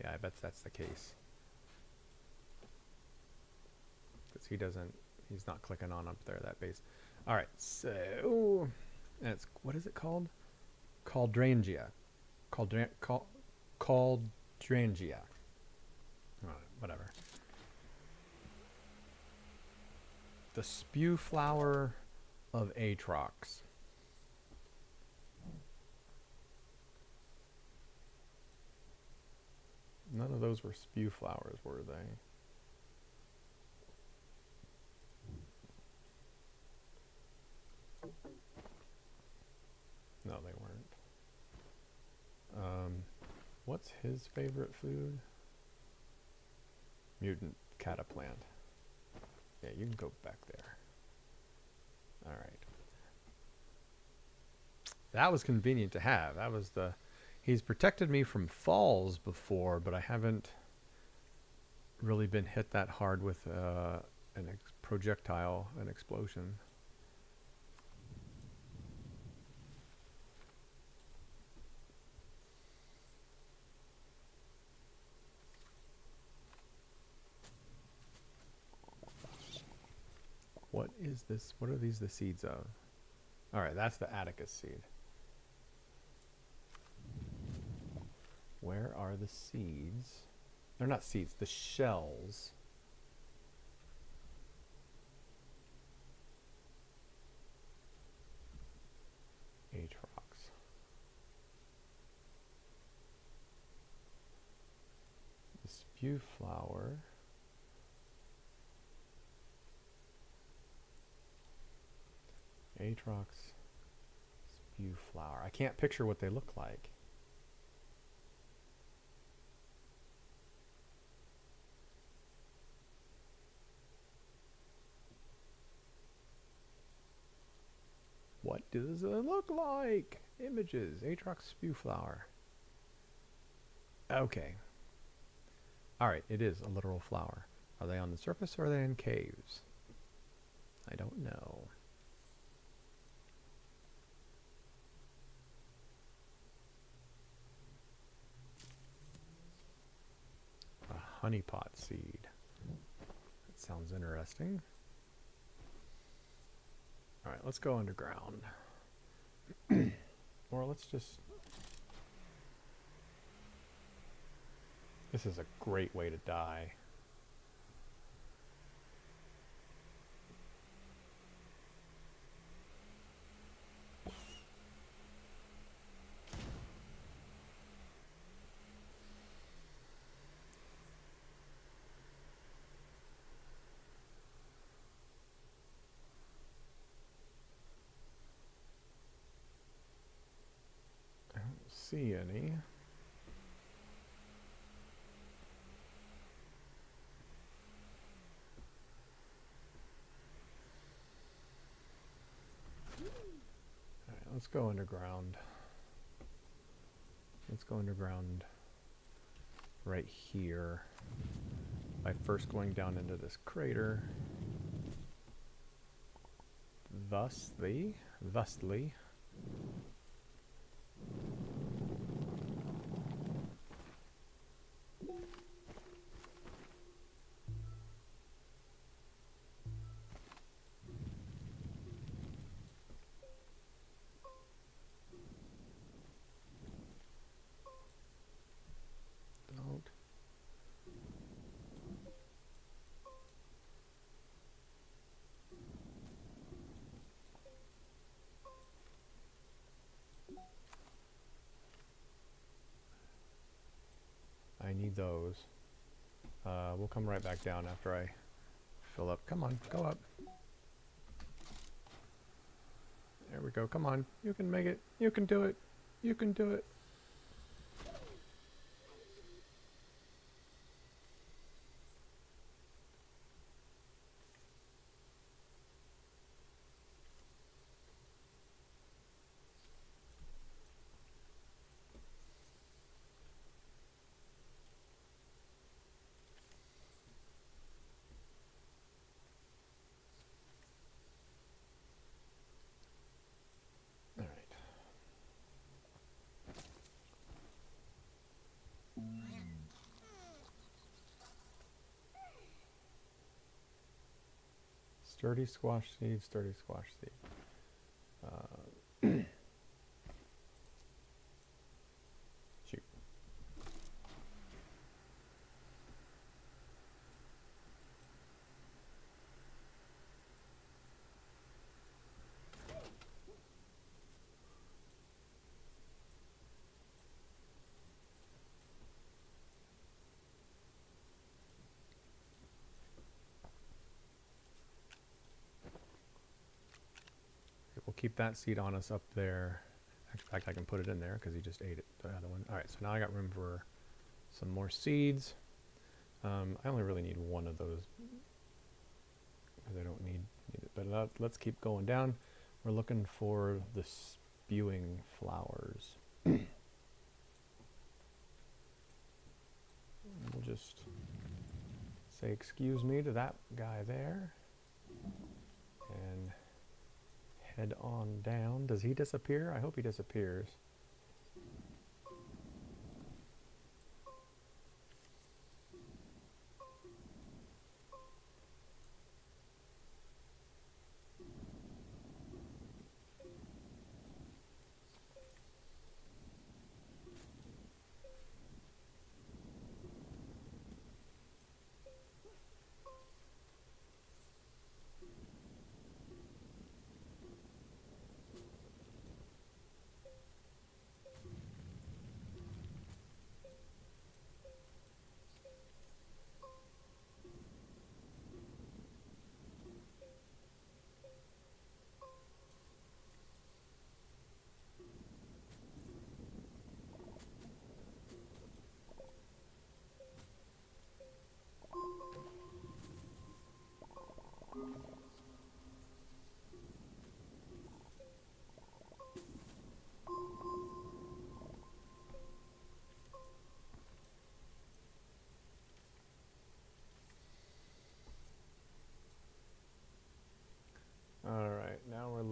A: Yeah, I bet that's the case. Because he doesn't, he's not clicking on up there, that base. All right, so, and it's, what is it called? Cauldrangia. Cauldrangia. Whatever. The spew flower of Aatrox. None of those were spew flowers, were they? No, they weren't. What's his favorite food? Mutant cataplant. Yeah, you can go back there. Alright. That was convenient to have. That was the... He's protected me from falls before, but I haven't really been hit that hard with an projectile, an explosion. What is this? What are these the seeds of? Alright, that's the Atticus seed. Where are the seeds? They're not seeds, the shells. Aatrox. The spew flower. Aatrox spew flower. I can't picture what they look like. What does it look like? Images. Aatrox spew flower. Okay. Alright, it is a literal flower. Are they on the surface or are they in caves? I don't know. A honeypot seed. That sounds interesting. Alright, let's go underground. Or let's just... This is a great way to die. I don't see any. Let's go underground. Let's go underground right here by first going down into this crater. Thusly. Don't. I need those. We'll come right back down after I fill up. Come on, go up. There we go. Come on. You can make it. You can do it. You can do it. Sturdy squash seed, sturdy squash seed. Shoot. We'll keep that seed on us up there. In fact, I can put it in there because he just ate it, the other one. All right, so now I got room for some more seeds. I only really need one of those because I don't need it. But let's keep going down. We're looking for the spewing flowers. We'll just say excuse me to that guy there. And head on down. Does he disappear? I hope he disappears.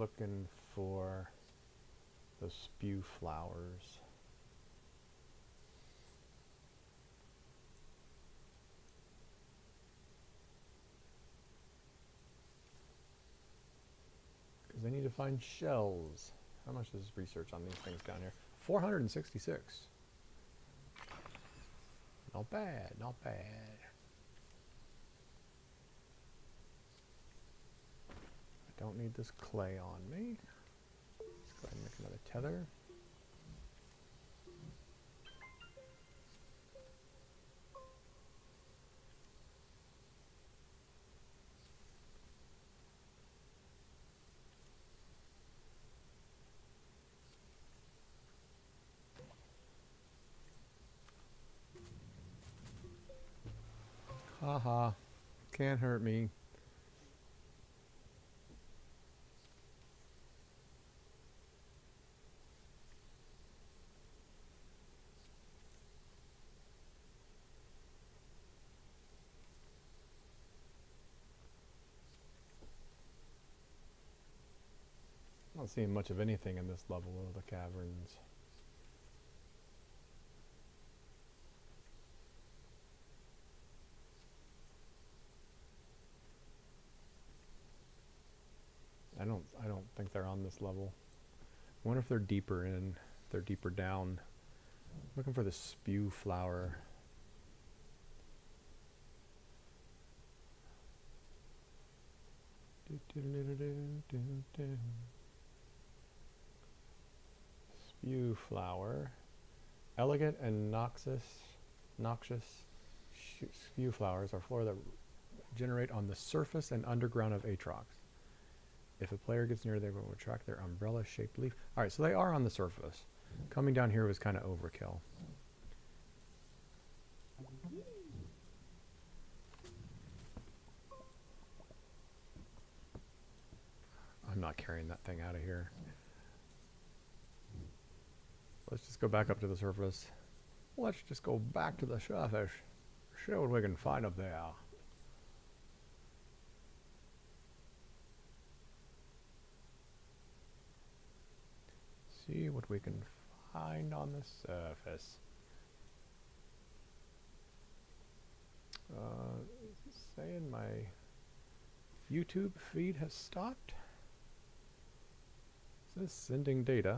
A: looking for the spew flowers. Because I need to find shells. How much is research on these things down here? 466. Not bad, not bad. I don't need this clay on me. Let's go ahead and make another tether. Haha, can't hurt me. Not seeing much of anything in this level of the caverns. I don't think they're on this level. I wonder if they're deeper in, if they're deeper down. Looking for the spew flower. Spew flower. Elegant and noxious spew flowers are flora that generate on the surface and underground of Aatrox. If a player gets near, they will attract their umbrella-shaped leaf. Alright, so they are on the surface. Coming down here was kind of overkill. I'm not carrying that thing out of here. Let's just go back up to the surface. Let's just go back to the surface. See what we can find up there. See what we can find on the surface. Saying my YouTube feed has stopped. It says sending data.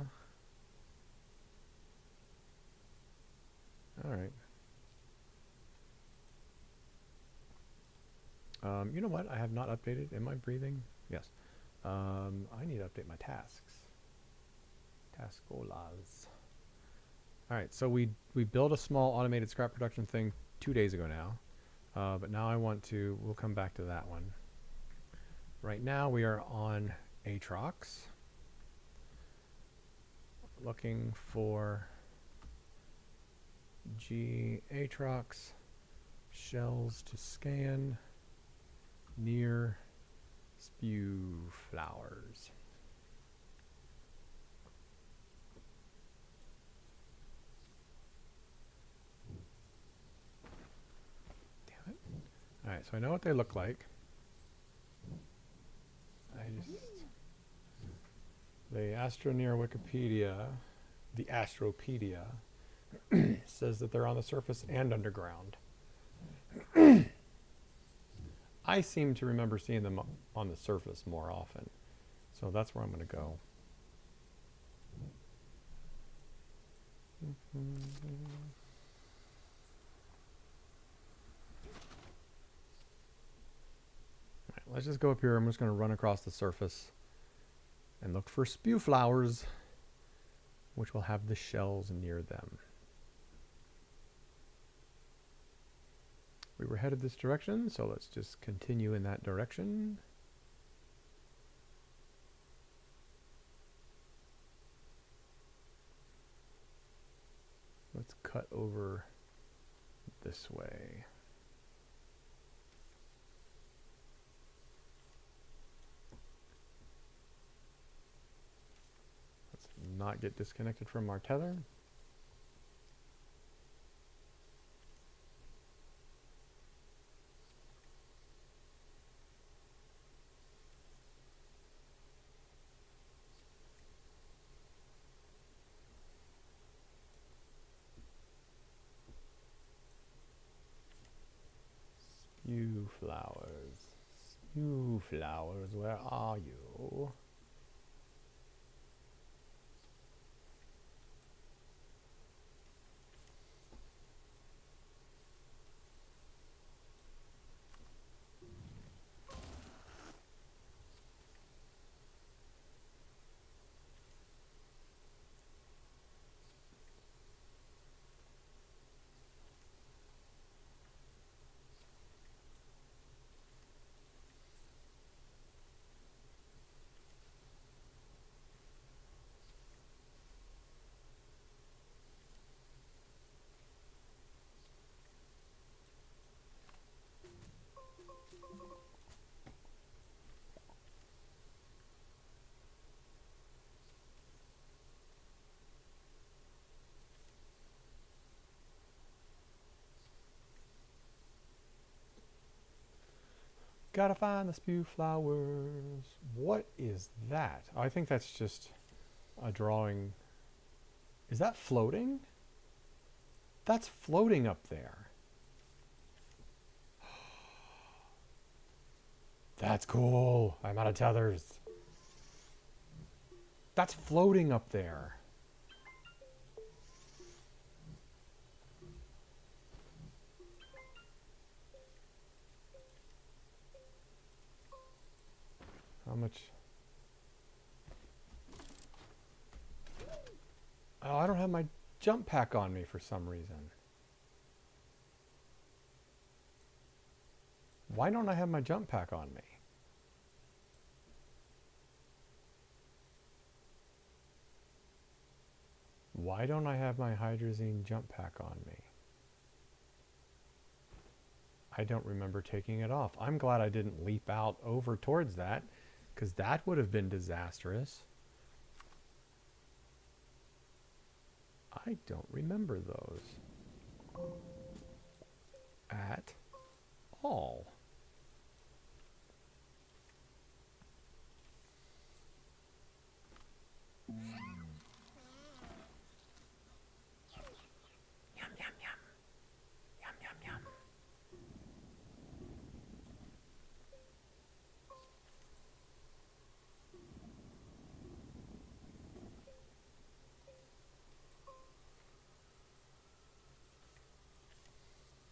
A: Alright. You know what? I have not updated. Am I breathing? Yes. I need to update my tasks. Taskolas. Alright, so we built a small automated scrap production thing 2 days ago now. But now I want to, we'll come back to that one. Right now we are on Aatrox. Looking for Aatrox shells to scan near spew flowers. Damn it. Alright, so I know what they look like. The Astroneer Wikipedia, the Astropedia, says that they're on the surface and underground. I seem to remember seeing them on the surface more often. So that's where I'm going to go. Alright, let's just go up here. I'm just going to run across the surface and look for spew flowers, which will have the shells near them. We were headed this direction, so let's just continue in that direction. Let's cut over this way. Let's not get disconnected from our tether. flowers. Spew flowers, where are you? Gotta find the spew flowers. What is that? Oh, I think that's just a drawing. Is that floating? That's floating up there. That's cool. I'm out of tethers. That's floating up there. How much? Oh, I don't have my jump pack on me for some reason. Why don't I have my jump pack on me? Why don't I have my hydrazine jump pack on me? I don't remember taking it off. I'm glad I didn't leap out over towards that, because that would have been disastrous. I don't remember those at all. Yum, yum, yum. Yum, yum, yum.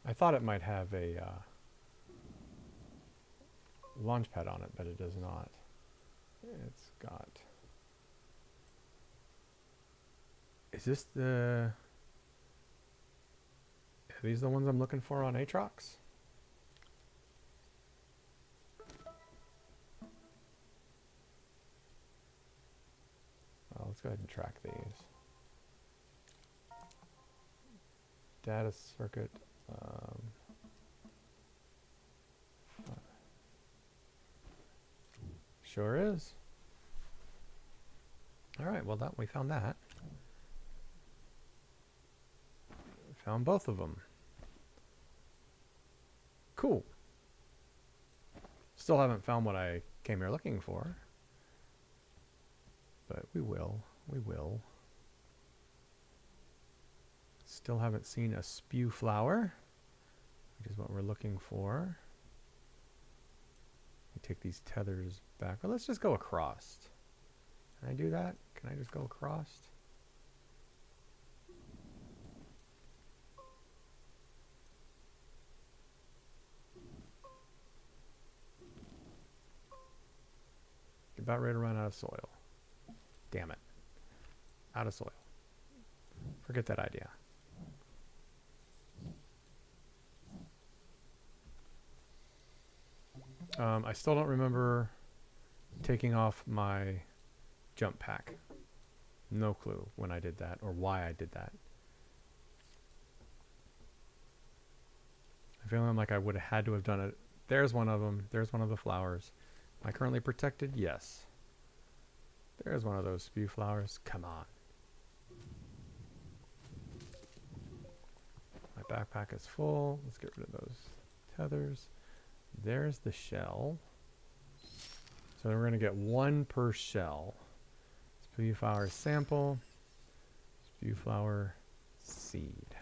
A: I thought it might have a launch pad on it, but it does not. It's got... Is this the... Are these the ones I'm looking for on Aatrox? Well, let's go ahead and track these. Data circuit. Sure is. All right, well, we found that. We found both of them. Cool. Still haven't found what I came here looking for. But we will. We will. Still haven't seen a spew flower, which is what we're looking for. Take these tethers back. Well, let's just go across. Can I do that? Can I just go across? About ready to run out of soil. Damn it. Out of soil. Forget that idea. I still don't remember taking off my jump pack. No clue when I did that or why I did that. I feel like I would have had to have done it. There's one of them. There's one of the flowers. Am I currently protected? Yes. There's one of those spew flowers. Come on. My backpack is full. Let's get rid of those tethers. There's the shell. So then we're going to get one per shell. Spew flower sample. Spew flower seed.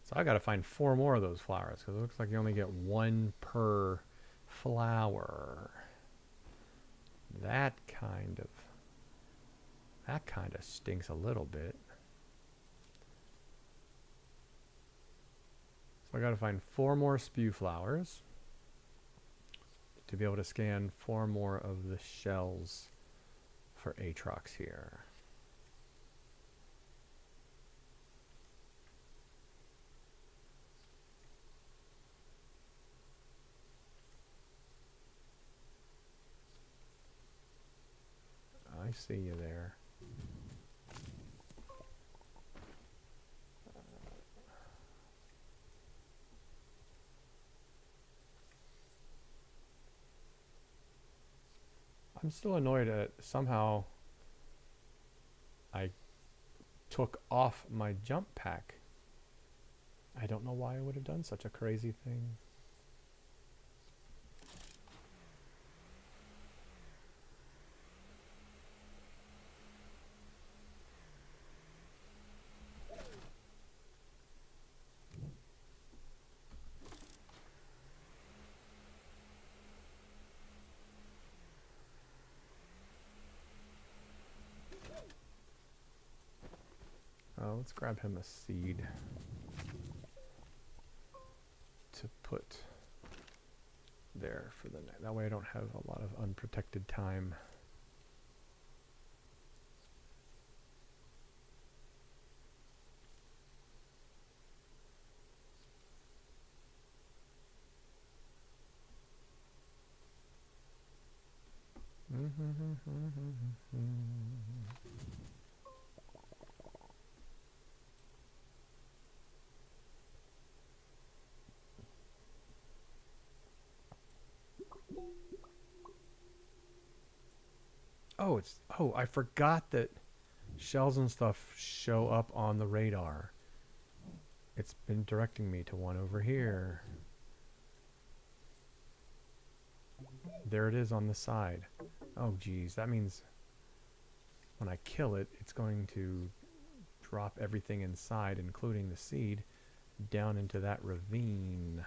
A: So I got to find 4 more of those flowers because it looks like you only get 1 per flower. That kind of stinks a little bit. So I got to find 4 more spew flowers to be able to scan 4 more of the shells for Aatrox here. I see you there. I'm still annoyed at somehow I took off my jump pack. I don't know why I would have done such a crazy thing. Oh, let's grab him a seed to put there for the night. That way I don't have a lot of unprotected time. Oh, I forgot that shells and stuff show up on the radar. It's been directing me to one over here. There it is on the side. Oh geez, that means when I kill it, it's going to drop everything inside, including the seed, down into that ravine.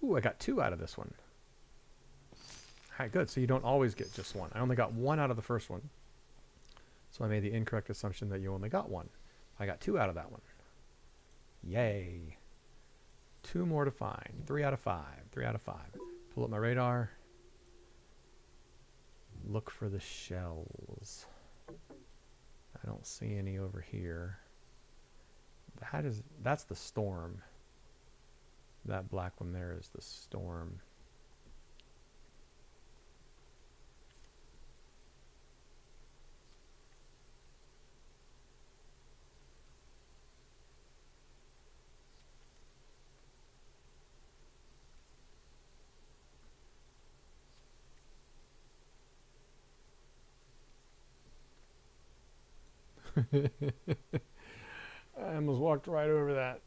A: Ooh, I got 2 out of this one. Alright, good. So you don't always get just 1. I only got 1 out of the first one. So I made the incorrect assumption that you only got 1. I got 2 out of that one. Yay. 2 more to find. 3 out of 5. 3 out of 5. Pull up my radar. Look for the shells. I don't see any over here. That's the storm. That black one there is the storm. I almost walked right over that.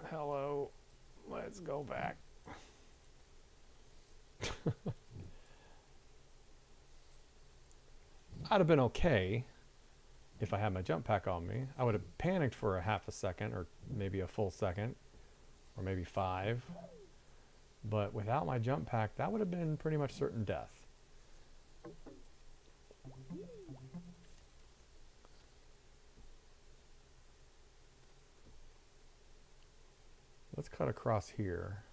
A: Hello. Let's go back. I'd have been okay if I had my jump pack on me. I would have panicked for a half a second or maybe a full second or maybe 5. But without my jump pack, that would have been pretty much certain death. Let's cut across here.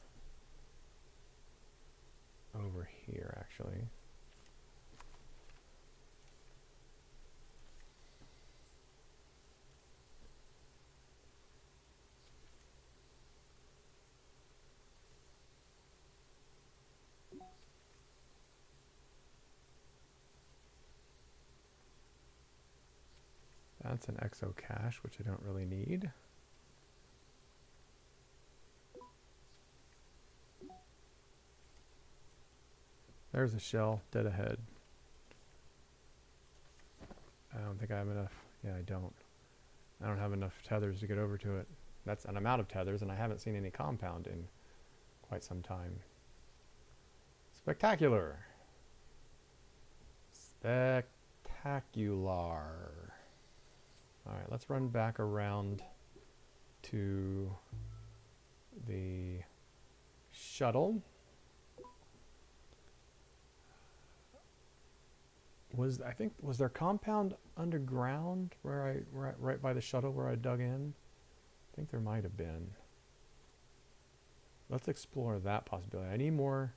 A: Over here, actually. That's an exo cache, which I don't really need. There's a shell dead ahead. I don't think I have enough. Yeah, I don't. I don't have enough tethers to get over to it. And I'm out of tethers, and I haven't seen any compound in quite some time. Spectacular. Spectacular. Alright, let's run back around to the shuttle. Was there compound underground where right by the shuttle where I dug in? I think there might have been. Let's explore that possibility. I need more.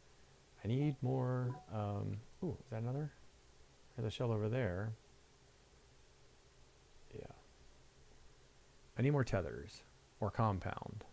A: Ooh, is that another? There's a shell over there. Yeah. I need more tethers or compound.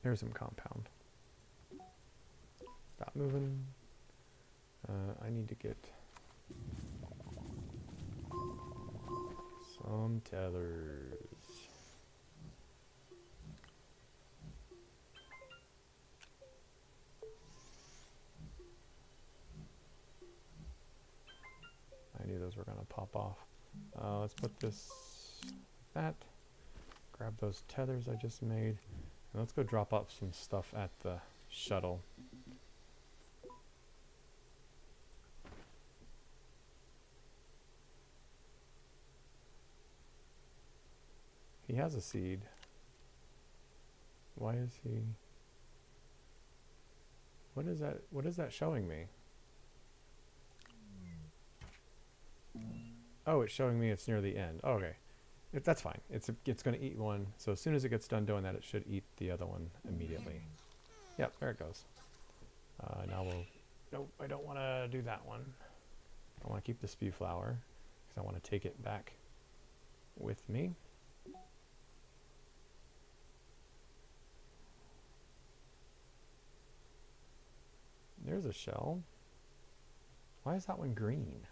A: There's some compound. Stop moving. I need to get some tethers. I knew those were going to pop off. Let's put this like that. Grab those tethers I just made. And let's go drop off some stuff at the shuttle. He has a seed. Why is he... What is that? What is that showing me? Oh, it's showing me it's near the end. Oh, okay. That's fine. It's going to eat one. So as soon as it gets done doing that, it should eat the other one immediately. Yep, there it goes. Now we'll... Nope, I don't want to do that one. I want to keep the spew flower because I want to take it back with me. There's a shell. Why is that one green?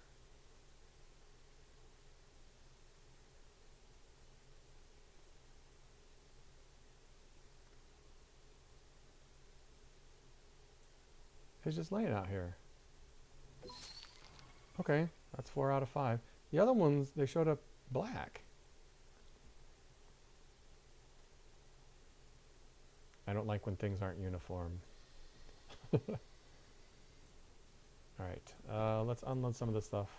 A: It's just laying out here. Okay, that's 4 out of 5. The other ones, they showed up black. I don't like when things aren't uniform. Alright, let's unload some of this stuff.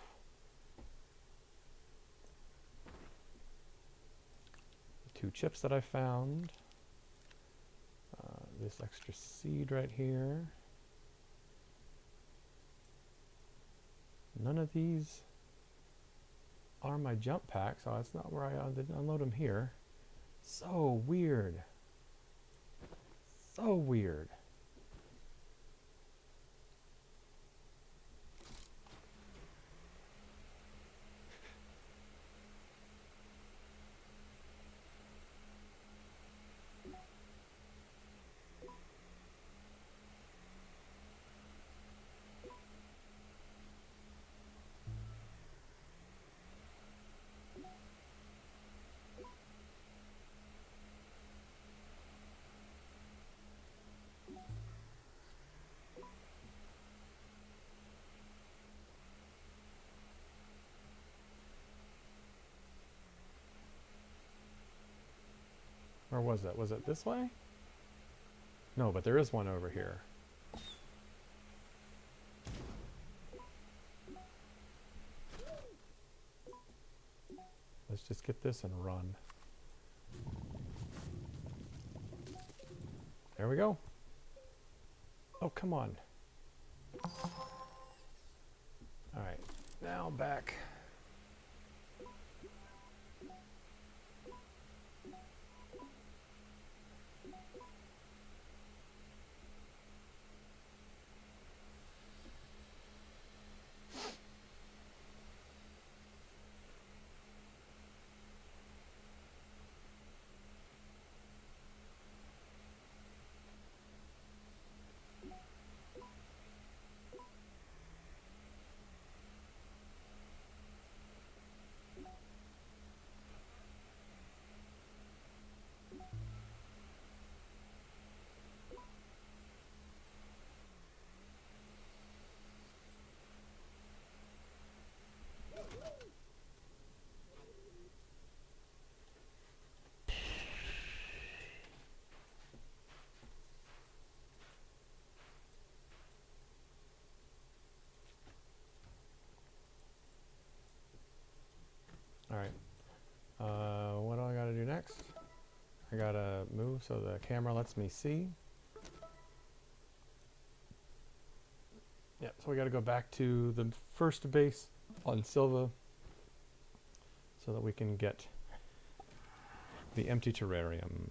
A: The 2 chips that I found. This extra seed right here. None of these are my jump pack, so that's not where I didn't unload them here. So weird. So weird. Or was it? Was it this way? No, but there is one over here. Let's just get this and run. There we go. Oh, come on. Alright, now back. I gotta move so the camera lets me see. Yeah, so we gotta go back to the first base on Sylva so that we can get the empty terrarium.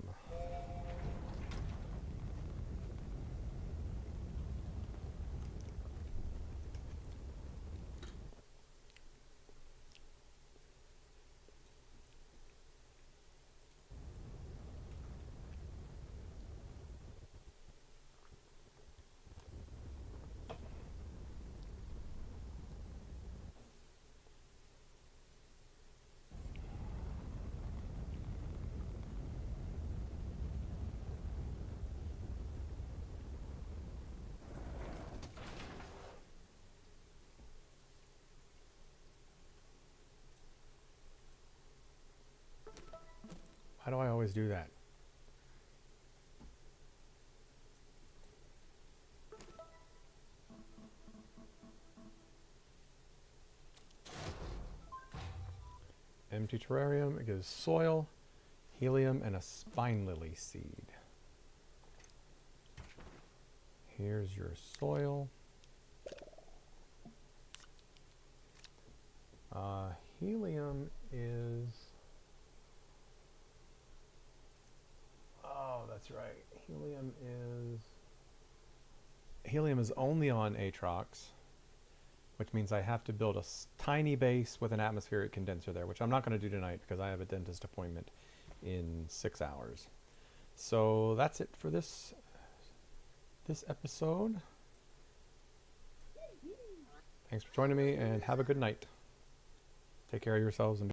A: Why do I always do that? Empty terrarium, it gives soil, helium, and a spine lily seed. Here's your soil. Helium is... Oh, that's right. Helium is only on Aatrox, which means I have to build a tiny base with an atmospheric condenser there, which I'm not going to do tonight because I have a dentist appointment in 6 hours. So that's it for this episode. Thanks for joining me, and have a good night. Take care of yourselves and